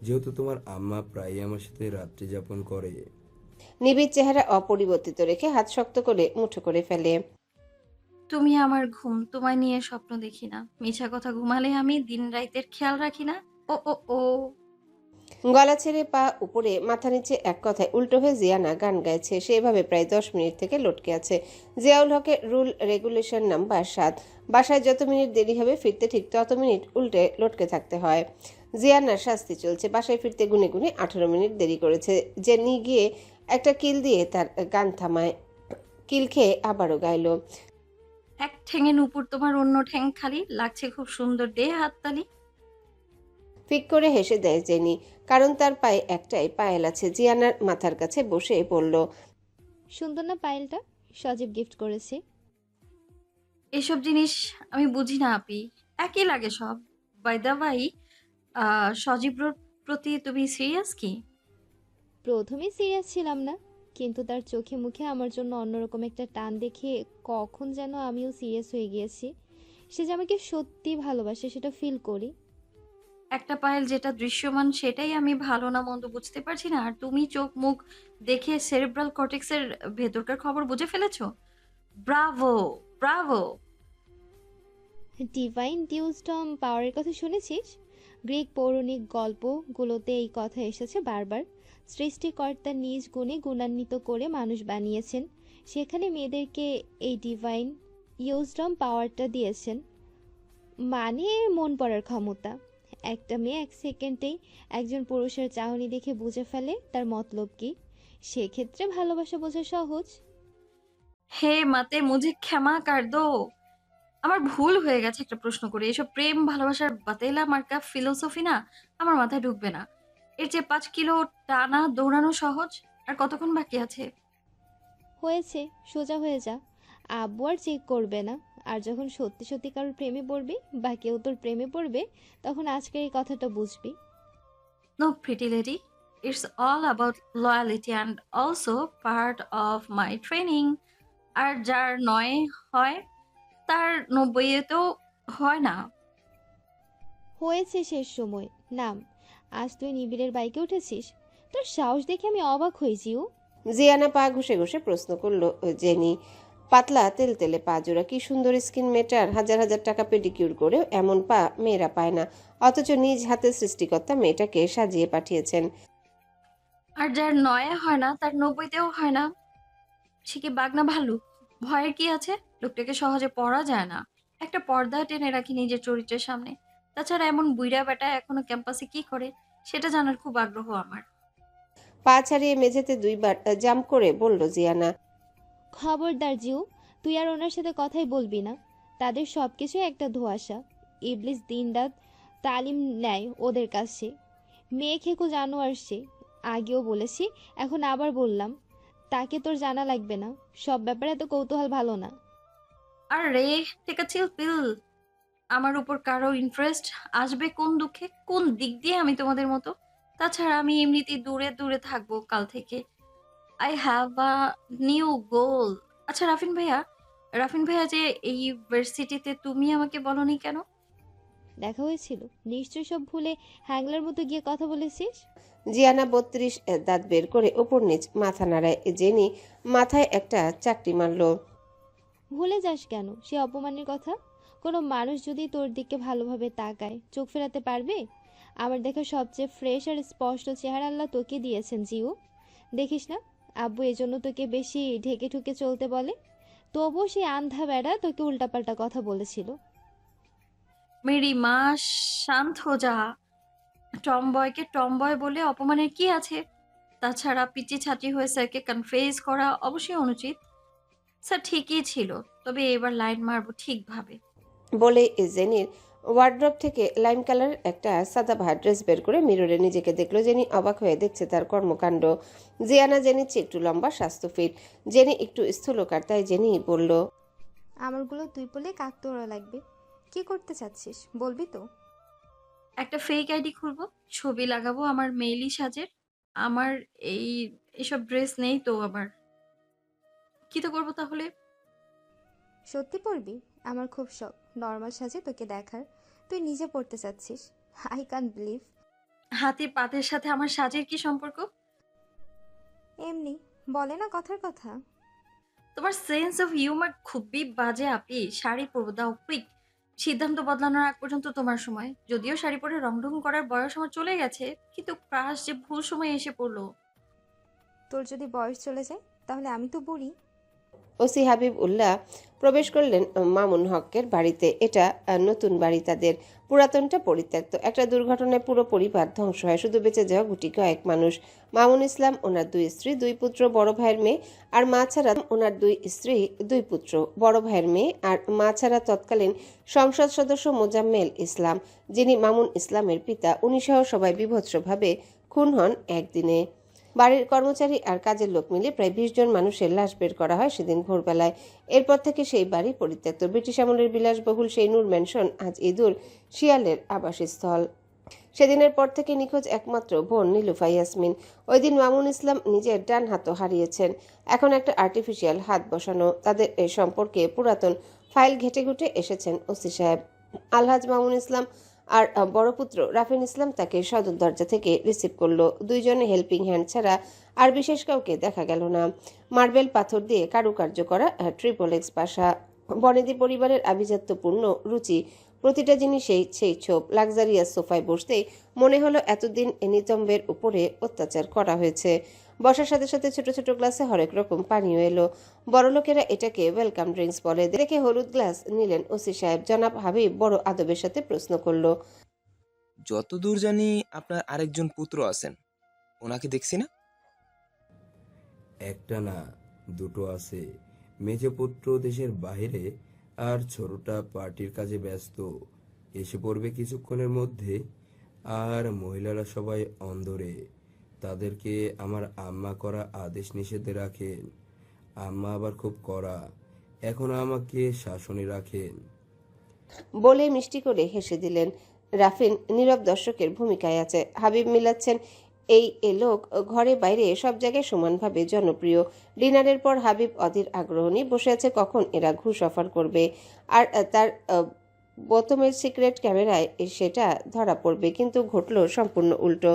যেহেতু তোমার আম্মা প্রায়ই আমার সাথে রাত্রি যাপন করে। নিবিড় চেহারা অপরিবর্তিত রেখে হাত শক্ত করে মুঠো করে ফেলে। তুমি আমার ঘুম, তোমায় নিয়ে স্বপ্ন দেখি না। মিছা কথা ঘুমালে আমি দিন রাইতের খেয়াল রাখি না। ও ও ও গলা ছেড়ে পা উপরে, মাথা নিচে, এক কথায় উল্টো হয়ে জিয়ানা গান গাইছে। সে এভাবে প্রায় 10 মিনিট থেকে লটকে আছে। জিয়াউল হকের রুল রেগুলেশন নাম্বার 7, বাসায় যত মিনিট দেরি হবে ফিরতে ঠিক তত মিনিট উল্টে লটকে থাকতে হয়। জিয়ানার শাস্তি চলছে। বাসায় ফিরতে গুনে গুনে 18 মিনিট দেরি করেছে। জেনি গিয়ে একটা কিল দিয়ে তার গান থামায়। কিল খেয়ে আবারও গাইল, এক ঠ্যাঙে নুপুর তোমার, অন্য ঠ্যাং খালি, লাগছে খুব সুন্দর, দে হাততালি। ফিক করে হেসে দেয় জেনি, কারণ তার পায়ে একটাই পায়েল আছে। জিয়ানার মাথার কাছে বসে বলল, সুন্দর না পায়েলটা? সজীব গিফট করেছে। এসব জিনিস আমি বুঝি না আপি, একই লাগে সব। বাই দা বাই, সজীবর প্রতি তুমি সিরিয়াস কি? প্রথমে সিরিয়াস ছিলাম না, কিন্তু তার চোখে মুখে আমার জন্য অন্যরকম একটা টান দেখে কখন যেন আমিও সিরিয়াস হয়ে গিয়েছি। সে যে আমাকে সত্যি ভালোবাসে সেটা ফিল করি। একটা পায়েল যেটা দৃশ্যমান সেটাই আমি ভালো না মন্দ বুঝতে পারছি না, আর তুমি চোখ মুখ দেখে সেরেব্রাল কর্টেক্সের ভেতরকার খবর বুঝে ফেলেছো। Bravo Bravo. ডিভাইন ডিউসডম পাওয়ারের কথা শুনেছিস? গ্রিক পৌরাণিক গল্পগুলোতে এই কথা এসেছে বারবার। সৃষ্টিকর্তা নিজ গুণে গুণান্বিত করে মানুষ বানিয়েছেন, সেখানে মেয়েদেরকে এই ডিভাইন ইউজডম পাওয়ারটা দিয়েছেন, মানে মন পড়ার ক্ষমতা। একটা মেয়ে 1 সেকেন্ডেই একজন পুরুষের চাহনি দেখে বুঝে ফেলে তার মতলব কি। সেক্ষেত্রে ভালোবাসা বোঝা সহজ। হে মাতে মুঝে ক্ষমা কর দো, আমার ভুল হয়ে গেছে একটা প্রশ্ন করে। এসব প্রেম ভালোবাসার বাতেলা মার্কা ফিলোসফি না আমার মাথায় ঢুকবে না। এর চেয়ে 5 কিলো টানা দৌড়ানো সহজ। আর কতক্ষণ বাকি আছে? হয়েছে, সোজা হয়ে যা। আব্বু আর চেক করবে না। আর যখন সত্যি সত্যি কারোর প্রেমে পড়বি বা কেউ তোর প্রেমে পড়বে, তখন আজকের এই কথাটা বুঝবি। No pretty lady, it's all about loyalty and also part of my training. আর যার 9 হয় তার 90-এতেও হয় না। হয়েছে শেষ সময়, নাম। আজ তুই নিবিড়ের বাইকে উঠেছিস? তোর সাহস দেখে আমি অবাক হয়েছি। জিয়ানা পা ঘষে ঘষে প্রশ্ন করলো জেনি। পাতলা তেলতেলে পা জোড়া, কি সুন্দর স্কিন মেটার। হাজার হাজার টাকা পেডিকিউর করেও এমন পা মেয়েরা পায় না, অথচ নিজ হাতে সৃষ্টিকর্তা মেয়েটাকে সাজিয়ে পাঠিয়েছেন। আর যার 9 হয় না তার 90-তেও হয় না। সে কি বাঘ না ভাল্লুক? ভয়ের কি আছে? লোকটাকে সহজে পড়া যায় না। একটা পর্দা টেনে রাখি নিজের চরিত্রের সামনে। তাছাড়া এমন বুইড়া বেটা এখনো ক্যাম্পাসে কি করে সেটা জানার খুব আগ্রহ আমার। পা ছাড়িয়ে মেঝেতে 2বার জাম্প করে বলল জিয়ানা, খবরদার জিউ, তুই আর ওনার সাথে কথাই বলবি না। তাদের সব কিছু একটা ধোঁয়াশা। ইবলিস দিনরাত তালিম নেয় ওদের কাছে। মেয়ে খেকো জানোয়ার সে। আগেও বলেছি, এখন আবার বললাম, তাকে তোর জানা লাগবে না। সব ব্যাপারে এত কৌতূহল ভালো না। আর রে টেক আ চিল পিল। আমার উপর কারো ইন্টারেস্ট আসবে কোন দুঃখে, কোন দিক দিয়ে আমি তোমাদের মতো? তাছাড়া আমি এমনিতেই দূরে দূরে থাকবো কাল থেকে। আই হ্যাভ আ নিউ গোল। আচ্ছা রাফিন ভাইয়া যে এই ইউনিভার্সিটিতে, তুমি আমাকে বলনি কেন? দেখা হয়েছিল নিশ্চয়ই, সব ভুলে হ্যাংলার মতো গিয়ে কথা বলেছিস। জিয়ানা 32 দাঁত বের করে ওপর নিচ মাথা নাড়ায়। জেনি মাথায় একটা চাকরি মারল। ভুলে যাস কেন সে অপমানের কথা? কোনো মানুষ যদি তোর দিকে ভালোভাবে তাকায়, চোখ ফেরাতে পারবে? আমার দেখা সবচেয়ে ফ্রেশ আর স্পষ্ট চেহারা আল্লাহ তোকে দিয়েছেন জিও। দেখিস না, আব্বু এজন্য তোকে বেশি ঢেকে ঠুকে চলতে বলে। তবুও সেই আন্ধা বেড়া তোকে উল্টাপাল্টা কথা বলেছিল। মেরি মা, শান্ত হো যা। টমবয়কে টমবয় বলে অপমানের কি আছে? তাছাড়া পিচি ছাটি হয়ে স্যারকে কনফেস করা অবশ্যই অনুচিত। স্যার ঠিকই ছিল, তবে এবার লাইন মারবো ঠিকভাবে। বলে জেনির ওয়ার্ড্রপ থেকে লাইম কালারের একটা সাদাবাহার ড্রেস বের করে মিররে নিজেকে দেখলো। জেনি অবাক হয়ে দেখছে তার কর্মকাণ্ড। জিয়ানা জেনির চেয়ে একটু লম্বা, স্বাস্থ্য ফিট। জেনি একটু স্থূলকার, তাই জেনি বলল, আমারগুলো তুই বলে কাকতোরা লাগবে। কি করতে চাচ্ছিস বলবি তো? একটা ফেক আইডি খুলবো, ছবি লাগাবো আমার মেইলি সাজের। আমার এই এসব ড্রেস নেই তো আবার। কি তো করবো তাহলে? সত্যি পড়বি? আমার খুব শখ নর্মাল সাজে তোকে দেখার। তুই নিজে পড়তে চাচ্ছিস? I can't believe. হাতির পাতের সাথে আমার সাজের কি সম্পর্ক? এমনি বলে না কথার কথা। তোমার সেন্স অফ হিউমার খুবই বাজে আপি। শাড়ি পরবো, দাও কুইক। সিদ্ধান্ত বদলানোর আগ পর্যন্ত তোমার সময়। যদিও শাড়ি পরে রংঢং করার বয়স আমার চলে গেছে, কিন্তু ক্রাশ যে ভুল সময় এসে পড়লো। তোর যদি বয়স চলে যায় তাহলে আমি তো বুড়ি। ওসি হাবিব উল্লাহ প্রবেশ করলেন মামুন হকের বাড়িতে। এটা নতুন বাড়ি তাদের, পুরাতনটা পরিত্যক্ত। একটা দুর্ঘটনায় পুরো পরিবার ধ্বংস হয়, শুধু বেঁচে যাওয়া গুটি কয়েক মানুষ। মামুন ইসলাম, ওনার 2 স্ত্রী 2 পুত্র, বড় ভাইয়ের মেয়ে আর মা ছাড়া ওনার 2 স্ত্রী 2 পুত্র, বড় ভাইয়ের মেয়ে আর মা ছাড়া তৎকালীন সংসদ সদস্য মোজাম্মেল ইসলাম, যিনি মামুন ইসলামের পিতা, উনি সহ সবাই বীভৎসভাবে খুন হন একদিনে। বাড়ির কর্মচারী আর কাজের লোক মিলে প্রায় 20 জন মানুষের লাশ বের করা হয় সেদিন ভোরবেলায়। এরপর থেকে সেই বাড়ি পরিত্যক্ত। ব্রিটিশ আমলের বিলাসবহুল সেই নূর ম্যানশন আজ ইঁদুর শিয়ালের আবাসস্থল। সেদিনের পর থেকে নিখোঁজ একমাত্র বোন নীলুফা ইয়াসমিন। ওই দিন মামুন ইসলাম নিজের ডান হাতও হারিয়েছেন। এখন একটা আর্টিফিশিয়াল হাত বসানো। তাদের এ সম্পর্কে পুরাতন ফাইল ঘেটে ঘুটে এসেছেন ওসি সাহেব। আলহাজ মামুন ইসলাম আর বড় পুত্র রাফিন ইসলাম তাকে সদর দরজা থেকে রিসিভ করলো। 2 জনে হেল্পিং হ্যান্ড ছাড়া আর বিশেষ কাউকে দেখা গেল না। মার্বেল পাথর দিয়ে কারুকার্য করা ট্রিপল এক্স বাসা। বনেদি পরিবারের আভিজাত্যপূর্ণ রুচি, প্রতিটা জিনিসেই সেই ছোপ। লাক্সারিয়াস সোফায় বসতেই মনে হলো এতদিন নিতম্বের উপরে অত্যাচার করা হয়েছে। বসার সাথে সাথে ছোট ছোট গ্লাসে হরেক রকম পানীয় এলো। বড়লোকেরা এটাকে ওয়েলকাম ড্রিঙ্কস বলে। দেখে হলুদ গ্লাস নিলেন ওসি সাহেব। জনাব হাবিব বড় আদবের সাথে প্রশ্ন করলো, যতদূর জানি আপনার আরেকজন পুত্র আছেন, ওনাকে দেখছি না? একটা না, দুটো আছে। মেজো পুত্র দেশের বাইরে আর ছোটটা পার্টির কাজে ব্যস্ত, এসে পড়বে কিছুক্ষণের মধ্যে। আর মহিলারা সবাই অন্দরে, তাদেরকে আমার আম্মা করা আদেশ নিষেধে রাখেন। আম্মা আবার খুব কড়া, এখন আমাকে শাসনে রাখেন। বলে মিষ্টি করে হেসে দিলেন। রাফিন নীরব দর্শকের ভূমিকায় আছে। হাবিব মিলাচ্ছেন এই লোক ঘরে বাইরে সব জায়গায় সমানভাবে জনপ্রিয়। ডিনারের পর হাবিব অধীর আগ্রহ নিয়ে বসে আছে কখন এরা ঘুষ অফার করবে, আর তার বোতমের সিক্রেট ক্যামেরায় সেটা ধরা পড়বে। কিন্তু ঘটল সম্পূর্ণ উল্টো।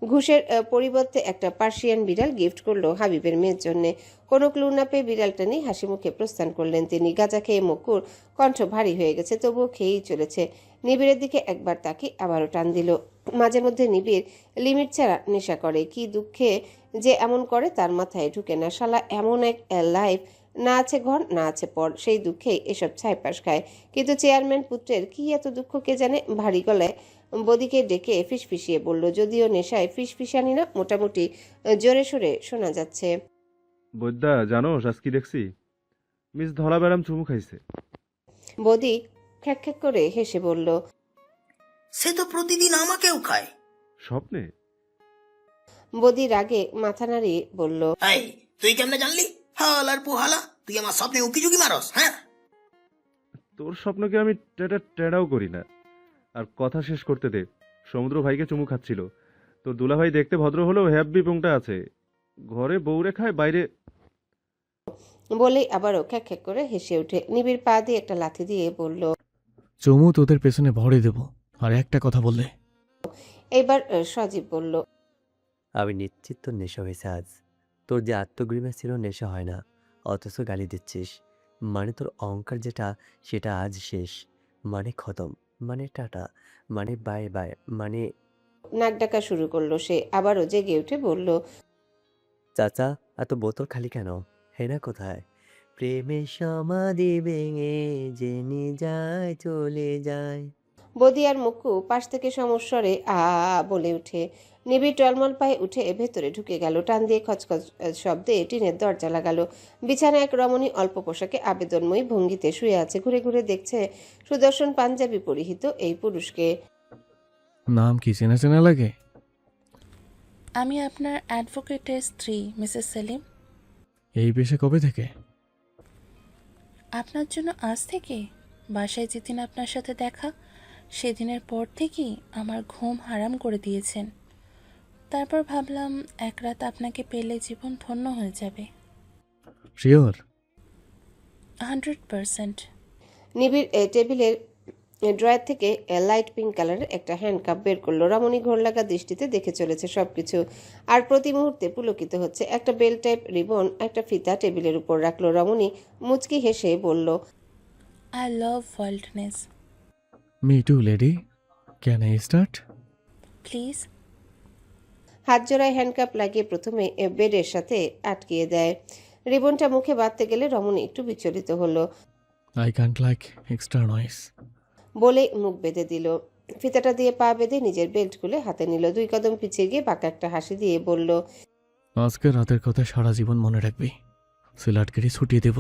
ঘুষের পরিবর্তে একটা পার্সিয়ান বিড়াল গিফট করলো হাবিবের মেয়ের জন্য। কোনো ক্লু না পেয়ে বিড়ালটা নিয়ে হাসি মুখে প্রস্থান করলেন তিনি। গাঁজা খেয়ে মকুর কণ্ঠ ভারী হয়ে গেছে, তবুও খেয়েই চলেছে। নিবিড়ের দিকে একবার তাকিয়ে আবারও টান দিল। মাঝে মধ্যে নিবিড় লিমিট ছাড়া নেশা করে। কি দুঃখে যে এমন করে তার মাথায় ঢুকে না। শালা এমন এক লাইফ, না আছে ঘর না আছে পর, সেই দুঃখেই এসব ছাইপাস খায়। কিন্তু চেয়ারম্যান পুত্রের কি এত দুঃখ কে জানে। ভারী গলায় বদিকে ডেকে ফিসফিসিয়ে বলল, যদিও নেশায় ফিসফিসানি না, মোটামুটি জোরে সোরে শোনা যাচ্ছে। বৈদ্যা, জানো আজ কি দেখছি? মিস ধলা ব্যারাম চুমু খাইছে। বদি খ্যাক খ্যাক করে হেসে বলল, সে তো প্রতিদিন আমাকেও খায়। স্বপ্নে? বদি রাগে মাথা নাড়িয়ে বলল, এই তুই কেমনে জানলি? হালার পোহালা, তুই আমার স্বপ্নে উকি ঝুঁকি মারস? হ্যাঁ, তোর স্বপ্নকে আমি টেড়াও করি না। আর কথা শেষ করতে দে। সমুদ্র ভাইকে চুমু খাচ্ছিল। তোর দুলাভাই দেখতে ভদ্র হলেও হ্যাপি পোংটা আছে। ঘরে বউরে খায়, বাইরে। বলেই আবারও খ্যাক খ্যাক করে হেসে ওঠে। নিবিড় পা দিয়ে একটা লাথি দিয়ে বলল, চমু তোদের পেছনে ভরে দেব। আর একটা কথা বললে। এবার সজীব বলল, আমি নিশ্চিত তোর নেশা হয়েছে আজ। তোর যে আত্মগ্রিমা ছিল নেশা হয় না, অথচ গালি দিচ্ছিস। মানে তোর অহংকার যেটা, সেটা আজ শেষ। মানে খতম, মানে টাটা, মানে বাই বাই, মানে। নাক ডাকা শুরু করলো সে। আবারও জেগে উঠে বলল, চাচা, এত বোতল খালি কেন? হেনা কোথায়? প্রেমের সমাধি ভেঙে জেনে যায়, চলে যায়। বদি আর মুক্কু পাশ থেকে সমস্বরে বলে উঠে। নিবিড় টলমল পায়ে উঠে ভেতরে ঢুকে গেল। টান দিয়ে খচখচ শব্দে টিনের দরজা লাগালো। বিছানায় এক রমণী অল্প পোশাকে আবেদনময়ী ভঙ্গিতে শুয়ে আছে। ঘুরে ঘুরে দেখছে সুদর্শন পাঞ্জাবি পরিহিত এই পুরুষকে। নাম কি চেনা চেনা লাগে? আমি আপনার অ্যাডভোকেটের স্ত্রী মিসেস সেলিম। এই পেশা কবে থেকে? আপনার জন্য আজ থেকে। বাসায় যেদিন আপনার সাথে দেখা, সেদিনের পর থেকেই আমার ঘুম হারাম করে দিয়েছেন। তারপর ভাবলাম এক রাত আপনাকে পেলে জীবন ধন্য হয়ে যাবে। শিওর? 100%। নিবিড় টেবিলের ড্রয়ার থেকে লাইট পিঙ্ক কালারের একটা হ্যান্ডকাপ বের করলো। রমণী ঘোর লাগা দৃষ্টিতে দেখে চলেছে সবকিছু, আর প্রতি মুহূর্তে পুলকিত হচ্ছে। একটা বেল টাইপ রিবন, একটা ফিতা টেবিলের উপর রাখলো। রমণী মুচকি হেসে বলল, I love wildness. Me two lady, can I start? Please. হাত জোড়ায় হ্যান্ডকাপ লাগিয়ে প্রথমে বেডের সাথে আটকিয়ে দেয়। রিবনটা মুখে বাঁধতে গেলে রমণী একটু বিচলিত হলো। I can't like extra noise বলে মুখ বেঁধে দিল। ফিতাটা দিয়ে পা বেঁধে নিজের বেল্ট খুলে হাতে নিল। 2 কদম পিছিয়ে গিয়ে বাঁকা একটা হাসি দিয়ে বলল, আজকে রাতের কথা সারা জীবন মনে রাখবি। সিলাটকেরি ছুটিয়ে দেব।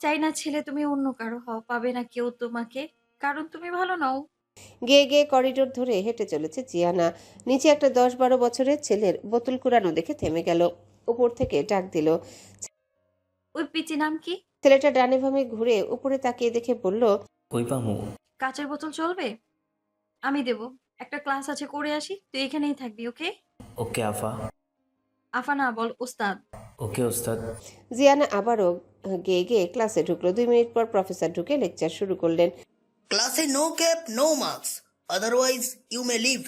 চাই না ছেলে তুমি অন্য কারো হও, পাবে না কেউ তোমাকে, কারণ তুমি ভালো নও। গেয়ে গেয়ে করিডোর ধরে হেঁটে চলেছে জিয়ানা। নিচে একটা 10-12 বছরের ছেলের বোতল কুড়ানো দেখে থেমে গেল। উপর থেকে ডাক দিল। ওই পিচি নাম কি? ছেলেটা ডানে বামে ঘুরে উপরে তাকিয়ে দেখে বলল, কই পামু? কাচের বোতল চলবে? আমি দেব। একটা ক্লাস আছে, করে আসি, তুই এখানেই থাকবি, ওকে? ওকে আফা। আফা না, বল ওস্তাদ। ওকে ওস্তাদ। জিয়ানা আবারও গেয়ে গেয়ে ক্লাসে ঢুকলো। 2 মিনিট পর প্রফেসর ঢুকে লেকচার শুরু করলেন। ক্লাসে no cap no marks, otherwise you may leave.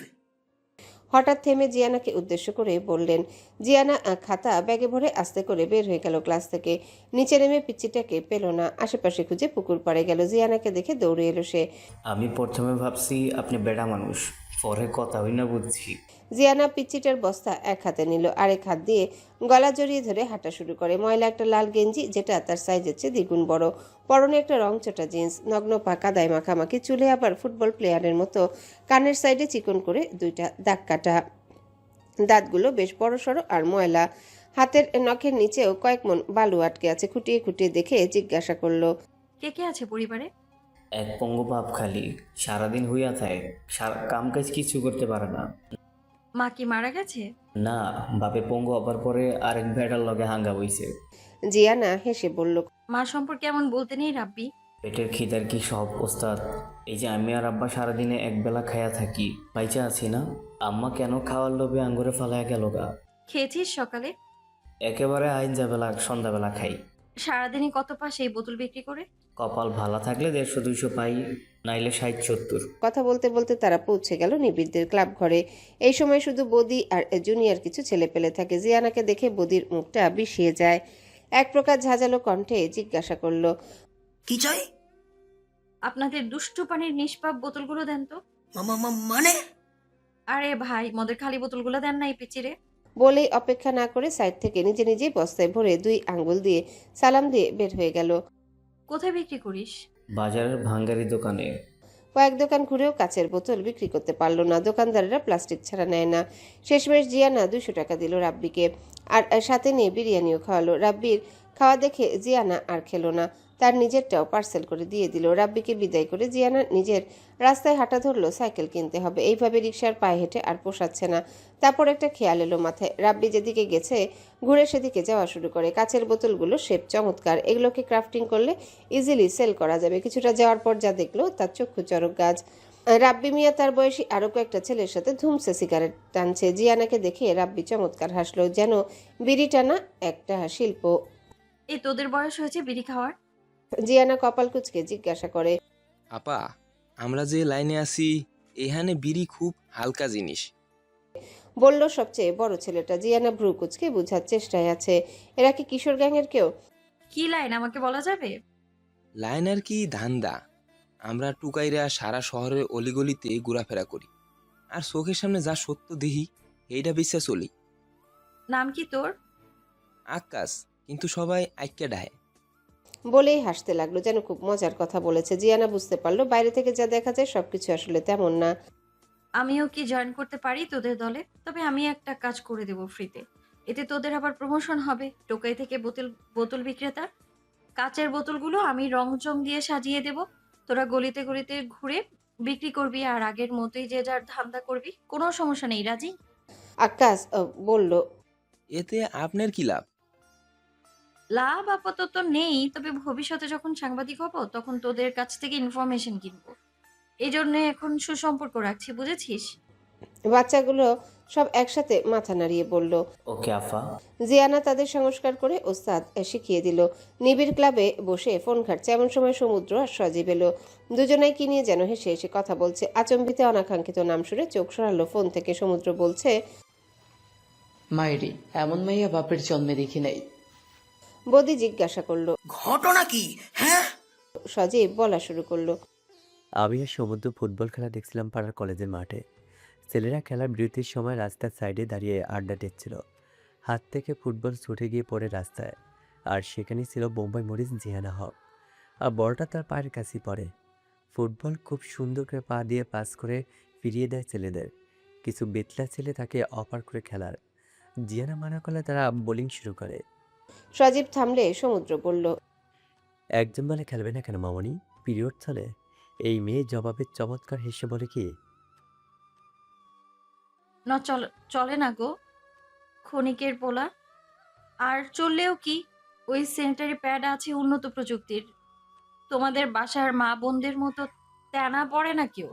হঠাৎ থেমে জিয়ানাকে উদ্দেশ্য করে বললেন। জিয়ানা খাতা ব্যাগে ভরে আস্তে করে বের হয়ে গেল ক্লাস থেকে। নিচে নেমে পিচ্চিটাকে পেল না। আশেপাশে খুঁজে পুকুর পাড়ে গেল। জিয়ানাকে দেখে দৌড়ে এলো সে। আমি প্রথমে ভাবছি আপনি বেড়া মানুষ, পরে কথা হই না বুঝছি। জিয়ানা পিচ্চিটার বস্তা এক হাতে নিল, আরেক হাত দিয়ে গলা জড়িয়ে ধরে হাঁটা শুরু করে। ময়লা একটা লাল গেঞ্জি, যেটা তার সাইজের চেয়ে দ্বিগুণ বড়। পরনে একটা রংচটা জিন্স, নগ্ন পা কাদায় মাখামাখি। চুলে আবার ফুটবল প্লেয়ারের মতো কানের সাইডে চিকন করে 2টা দাগ কাটা। দাঁতগুলো বেশ বড়সড় আর ময়লা। হাতের নখের নিচেও কয়েক মণ বালু আটকে আছে। খুঁটিয়ে খুঁটিয়ে দেখে জিজ্ঞাসা করলো, কে কে আছে পরিবারে? এক পঙ্গু বাপ খালি, সারাদিন হইয়া থাকে, সারা কাম কাজ কিছু করতে পারে না। মা কি মারা গেছে? না, বাপে পঙ্গু হবার পরে আরেক ভেড়ার লগে হাঙ্গা বইছে। জিয়ানা হেসে বলল, মা সম্পর্কে এমন বলতে নেই রাব্বি। পেটের খিদার কি সব ওস্তাদ? এই যে আমি আর আব্বা সারাদিনে একবেলা খায়া থাকি, বাইচা আছি না? আম্মা কেন খাওয়ার লোভে আঙ্গুরে ফালাইয়া গেল গা? খেয়েছিস সকালে? একেবারে আইন যাবেলা সন্ধ্যাবেলা খাই। সারাদিনে কত পাস এই বোতল বিক্রি করে? কপাল ভালো থাকলে 150-200 পাই, নাইলে 60-70। কথা বলতে বলতে তারা পৌঁছে গেল নিবিড়দের ক্লাব ঘরে। এই সময় শুধু বদি আর জুনিয়র কিছু ছেলে পেলে থাকে। জিয়ানাকে দেখে বদির মুখটা বিষিয়ে যায়। এক প্রকার ঝাঁঝালো কণ্ঠে জিজ্ঞাসা করলো, কি চাই? আপনাদের দুষ্টু পানির নিষ্পাপ বোতলগুলো দেন তো। মানে? আরে ভাই, মদের খালি বোতলগুলো দেন না এই পিচিরে। বলেই অপেক্ষা না করে সাইড থেকে নিজে নিজেই বস্তায় ভরে 2 আঙ্গুল দিয়ে সালাম দিয়ে বের হয়ে গেল। কোথায় বিক্রি করিস? বাজারের ভাঙ্গারি দোকানে। কয়েক দোকান ঘুরেও কাচের বোতল বিক্রি করতে পারলো না। দোকানদারেরা প্লাস্টিক ছাড়া নেয় না। শেষমেশ জিয়ানা 200 টাকা দিল রাব্বিকে, আর সাথে নিয়ে বিরিয়ানিও খাওয়ালো। রাব্বির খাওয়া দেখে জিয়ানা আর খেলো না। তার নিজেরটাও পার্সেল করে দিয়ে দিল। রাব্বিকে বিদায় করে জিয়ানা নিজের রাস্তায় হাঁটা ধরলো। সাইকেল কিনতে হবে। এইভাবে রিকশার পায়ে হেঁটে আর পোষাচ্ছে না। তারপর একটা খেয়াল এলো মাথায়। রাব্বি যেদিকে গেছে ঘুরে সেদিকে যাওয়া শুরু করে। কাচের বোতলগুলো শেপ চমৎকার। এগুলোকে ক্রাফটিং করলে ইজিলি সেল করা যাবে। কিছুটা যাওয়ার পর যা দেখলো তার চক্ষু চরক গাছ। রাব্বি মিয়া তার বয়সী আরো কয়েকটা ছেলের সাথে ধুমসে সিগারেট টানছে। জিয়ানাকে দেখে রাব্বি চমৎকার হাসলো, যেন বিড়ি টানা একটা শিল্প। এই তোদের বয়স হয়েছে বিড়ি খাওয়ার? জিয়ানা কপাল কুঁচকে জিজ্ঞাসা করে, আপা, আমরা যে লাইনে আছি এখানে বিড়ি খুব হালকা জিনিস। বলল সবচেয়ে বড় ছেলেটা। জিয়ানা ভ্রু কুঁচকে বোঝার চেষ্টায় আছে। এরা কি কিশোর গ্যাংয়ের কেউ? কি লাইন আমাকে বলা যাবে? লাইন আর কি ধান্দা। আমরা টুকাইরা সারা শহরের অলিগলিতে ঘোরাফেরা করি, আর চোখের সামনে যা সত্য দেখি এইটা বিশ্বাস চলি। নাম কি তোর? আকাশ, কিন্তু সবাই আইক্যা ডাহে। বলেই হাসতে লাগলো, যেন খুব মজার কথা বলেছে। জিয়ানা বুঝতে পারলো বাইরে থেকে যা দেখা যায় সবকিছু আসলে তেমন না। আমিও কি জয়েন করতে পারি তোদের দলে? তবে আমি একটা কাজ করে দেব ফ্রিতে। এতে তোদের আবার প্রমোশন হবে। টোকাই থেকে বোতল বোতল বিক্রেতা। কাচের বোতলগুলো আমি রং দিয়ে সাজিয়ে দেব। তোরা গলিতে গলিতে ঘুরে বিক্রি করবি আর আগের মতোই যে যার ধান্দা করবি। কোনো সমস্যা নেই, রাজি? আকাশ বলল, এতে আপনার কি লাভ? লাভ আপাতত নেই, তবে ভবিষ্যতে যখন সাংবাদিক হব তখন তোদের কাছ থেকে ইনফরমেশন কিনবো। এই জন্য এখন সুসম্পর্ক রাখছি, বুঝেছিস? বাচ্চাগুলো সব একসাথে মাথা নাড়িয়ে বলল। ওকে আফা। জিয়ানা তাদের সংস্কার করে ওস্তাদ শিখিয়ে দিল। নিবিড় ক্লাবে বসে ফোন ঘাটছে এমন সময় সমুদ্র আর সজীব এলো। দুজনাই কি নিয়ে যেন হেসে হেসে কথা বলছে। আচম্বিতে অনাকাঙ্ক্ষিত নাম শুনে চোখ সরালো ফোন থেকে। সমুদ্র বলছে, মায়েরি, এমন মাইয়া বাপের জন্মে দেখি নাই। বদি জিজ্ঞাসা করলো, ঘটনা কি? হ্যাঁ, সজীব বলা শুরু করলো। আমি আর সমুদ্র ফুটবল খেলা দেখছিলাম পাড়ার কলেজের মাঠে। ছেলেরা খেলার বিরতির সময় রাস্তার সাইডে দাঁড়িয়ে আড্ডা দিচ্ছিল। হাত থেকে ফুটবল ছুটে গিয়ে পড়ে রাস্তায়, আর সেখানেই ছিল বোম্বাই মরিচ জিয়ানা হক, আর বলটা তার পায়ের কাছেই পড়ে। ফুটবল খুব সুন্দর করে পা দিয়ে পাস করে ফিরিয়ে দেয় ছেলেদের। কিছু বেতলা ছেলে তাকে অফার করে খেলার। জিয়ানা মানা করলে তারা বোলিং শুরু করে। সজীব থামলে সমুদ্র বলল, একজন বলে খেলবে না কেন মামনি? পিরিয়ড চলে। এই মেয়ে জবাবের চমৎকার হেসে বলে কি, না চলে না গো, ক্ষণিকের পোলা। আর চললেও কি, ওই স্যানিটারি প্যাড আছে উন্নত প্রযুক্তির। তোমাদের বাসার মা বোনদের মতো তেনা পড়ে না কেউ।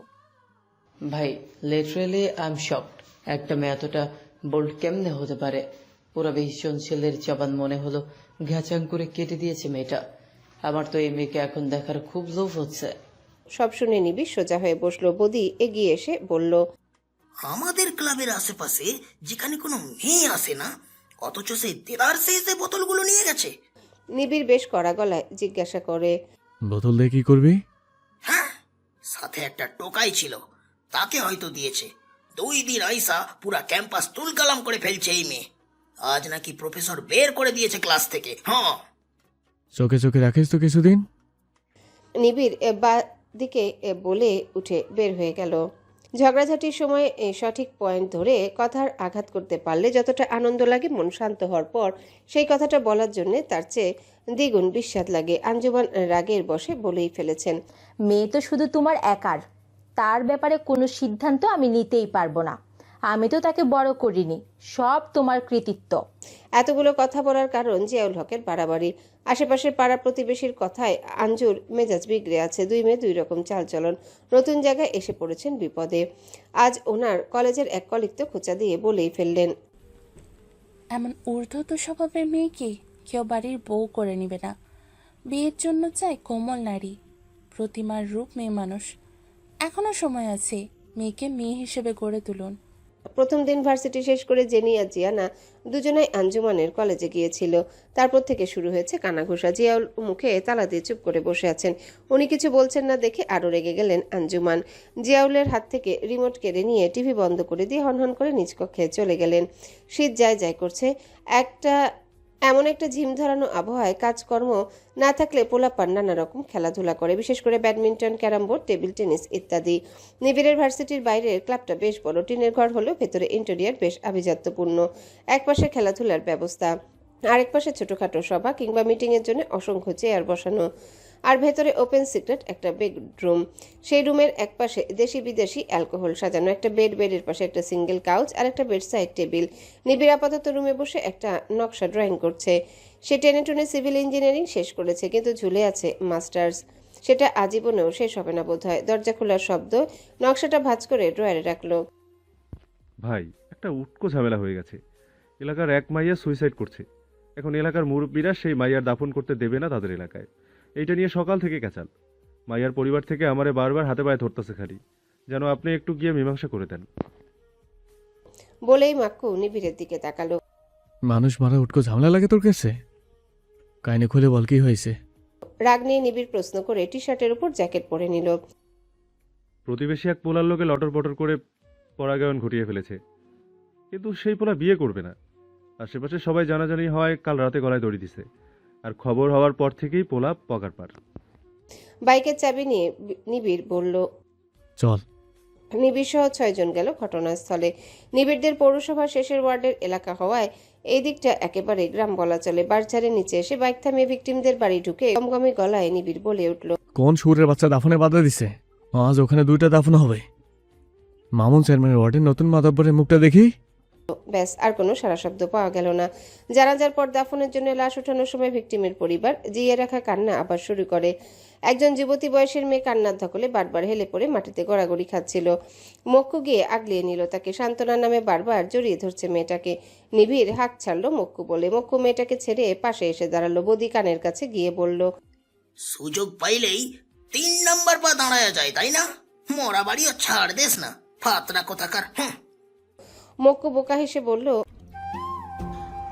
ভাই, লিটারেলি আই এম শকড। একটা মেয়ে এতটা বোল্ড কেমনে হতে পারে? পুরো ভীষণ ছেলের জবান মনে হলো ঘ্যাচাং করে কেটে দিয়েছে মেয়েটা। আমার তো এই মেয়েকে এখন দেখার খুব লোভ হচ্ছে। সব শুনে নিবি সোজা হয়ে বসলো। বদি এগিয়ে এসে বলল, আমাদের ক্লাবের আশেপাশে যেখানে কোনো মেয়ে আসে না, অথচ সেই দেদার শেষে বোতলগুলো নিয়ে গেছে। নিবিড় বেশ কড়া গলায় জিজ্ঞাসা করে, বোতল দিয়ে কি করবি? হ্যাঁ, সাথে একটা টোকাই ছিল, তাকে হয়তো দিয়েছে। 2 দিন আইসা পুরা ক্যাম্পাস তুলকালাম করে ফেলছে এই মেয়ে। আজ নাকি প্রফেসর বের করে দিয়েছে ক্লাস থেকে। হ্যাঁ, চোখে চোখে রাখিস তো কিছুদিন। নিবিড় বা দিকে বলে উঠে বের হয়ে গেল। ঝগড়াঝাটির সময় সঠিক পয়েন্ট ধরে কথার আঘাত করতে পারলে যতটা আনন্দ লাগে, মন শান্ত হওয়ার পর সেই কথাটা বলার জন্য তার চেয়ে দ্বিগুণ বিস্বাদ লাগে। আঞ্জুমান রাগের বশে বলেই ফেলেছেন, মেয়ে তো শুধু তোমার একার, তার ব্যাপারে কোনো সিদ্ধান্ত আমি নিতেই পারবো না। আমি তো তাকে বড় করিনি, সব তোমার কৃতিত্ব। এতগুলো কথা বলার কারণ জিয়াউল হকের বাড়াবাড়ি। আশেপাশের পাড়া প্রতিবেশীর কথায় আঞ্জুর মেজাজ বিগড়ে আছে। 2 মেয়ে 2 রকম চালচলন। নতুন জায়গায় এসে পড়েছেন বিপদে। আজ ওনার কলেজের এক কলিগ তো খোঁচা দিয়ে বলেই ফেললেন, এমন ঊর্ধ্বত স্বভাবের মেয়েকে কেউ বাড়ির বউ করে নিবে না। বিয়ের জন্য চাই কোমল নারী, প্রতিমার রূপ মেয়ে মানুষ। এখনো সময় আছে, মেয়েকে মেয়ে হিসেবে গড়ে তুলুন। প্রথম দিন ভার্সিটি শেষ করে জেনি আর জিয়ানা দুজনাই আঞ্জুমানের কলেজে গিয়েছিল। তারপর থেকে শুরু হয়েছে কানাঘুষা। জিয়াউল মুখে তালা দিয়ে চুপ করে বসে আছেন। উনি কিছু বলছেন না দেখে আরও রেগে গেলেন আঞ্জুমান। জিয়াউলের হাত থেকে রিমোট কেড়ে নিয়ে টিভি বন্ধ করে দিয়ে হনহন করে নিজ কক্ষে চলে গেলেন। শীত যায় যায় করছে। এমন একটা ঝিম ধরানো আবহাওয়ায় কাজকর্ম না থাকলে পোলাপান নানা রকম খেলাধুলা করে, বিশেষ করে badminton, carrom board, table tennis ইত্যাদি। নিবিড়ের ভার্সিটির বাইরের ক্লাবটা বেশ বড়। টিনের ঘর হলেও ভেতরে ইন্টেরিয়ার বেশ আভিজাত্যপূর্ণ। একপাশে খেলাধুলার ব্যবস্থা, আরেক পাশে ছোটখাটো সভা কিংবা মিটিংয়ের জন্য অসংখ্য চেয়ার বসানো, আর ভেতরে ওপেন সিক্রেট একটা বেডরুম। সেই রুমের একপাশে দেশি বিদেশি অ্যালকোহল সাজানো একটা বেডের পাশে একটা সিঙ্গেল কাউচ আর একটা বেড সাইড টেবিল। নিবিড় আপাতত রুমে বসে একটা নকশা ড্রয়িং করছে। সে টেনে টুনে সিভিল ইঞ্জিনিয়ারিং শেষ করেছে, কিন্তু ঝুলে আছে মাস্টার্স। সেটা আজীবনেও শেষ হবে না বোধহয়। দরজা খোলার শব্দ। নকশাটা ভাঁজ করে ড্রয়ারে রাখলো। ভাই, একটা উটকো ঝামেলা হয়ে গেছে। এলাকার এক মাইয়া সুইসাইড করছে। এখন এলাকার মুরব্বীরা সেই মাইয়ার দাফন করতে দেবে না তাদের এলাকায়। এইটা নিয়ে সকাল থেকে ক্যাচাল। মাইয়ার পরিবার থেকে আমারে বারবার হাতে পায়ে ধরতেছে খালি, যেন আপনি একটু গিয়ে মীমাংসা করে দেন। বলেই মাক্কু নিবিড়ের দিকে তাকালো। মানুষ মারা উটকো ঝামেলা লাগে তোর কাছে? কাহিনী খুলে বল, কি হয়েছে? রাগ নিয়ে নিবিড় প্রশ্ন করে টি শার্টের উপর জ্যাকেট পরে নিল। প্রতিবেশী এক পোলার লোকে লটর পটর করে পরাগায়ন ঘটিয়ে ফেলেছে, কিন্তু সেই পোলা বিয়ে করবে না। আশেপাশে সবাই জানাজানি হয় কাল রাতে গলায় দড়ি দিছে, আর খবর হওয়ার পর থেকেই পোলা পগার পার। বাইকের চাবি নিয়ে নিবিড় বলল, চল। নিবিড় সহ 6 জন গেল ঘটনাস্থলে। নিবিড়দের পৌরসভা শেষের ওয়ার্ডের এলাকা হওয়ায় এই দিকটা একেবারে গ্রাম বলা চলে। বাড়িচারে নিচে এসে বাইক থামিয়ে ভিকটিমদের বাড়ি ঢুকে গমগমে গলায় নিবিড় বলে উঠল, কোন সুরের বাচ্চা দাফনে বাধা দিছে? আজ ওখানে 2টা দাফন হবে। মামুন চেয়ারম্যানের ওয়ার্ডের নতুন মাতব্বরের মুখটা দেখি। ব্যাস, আর কোনো সারা শব্দ পাওয়া গেল না। জানাজার পর দাফনের জন্য লাশ ওঠানোর সময় ভিকটিমের পরিবার জিয়ে রাখা কান্না আবার শুরু করে। একজন যুবতী বয়সের মেয়ে কান্নার ধকলে বারবার হেলে পড়ে মাটিতে গড়াগড়ি খাচ্ছিল। মক্কু গিয়ে আগলিয়ে নিল তাকে, সান্ত্বনার নামে বারবার জড়িয়ে ধরছে মেয়েটাকে। নিবিড় হাঁক ছাড়লো মক্কু বলে। মক্কু মেয়েটাকে ছেড়ে পাশে এসে দাঁড়ালো। বদি কানের কাছে গিয়ে বলল, সুযোগ পাইলেই 3 নাম্বার পা দাঁড়ায়া যায়, তাই না? মরা বাড়িও ছাড় দেস না, ফাতরা কোথাকার। মক্কু বোকা হেসে বলল,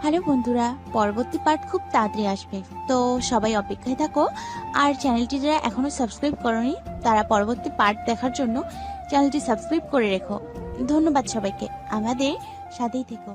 হ্যালো বন্ধুরা, পরবর্তী পার্ট খুব তাড়াতাড়ি আসবে, তো সবাই অপেক্ষায় থাকো। আর চ্যানেলটি যারা এখনো সাবস্ক্রাইব করোনি তারা পরবর্তী পার্ট দেখার জন্য চ্যানেলটি সাবস্ক্রাইব করে রেখো। ধন্যবাদ সবাইকে, আমাদের সাথেই থেকো।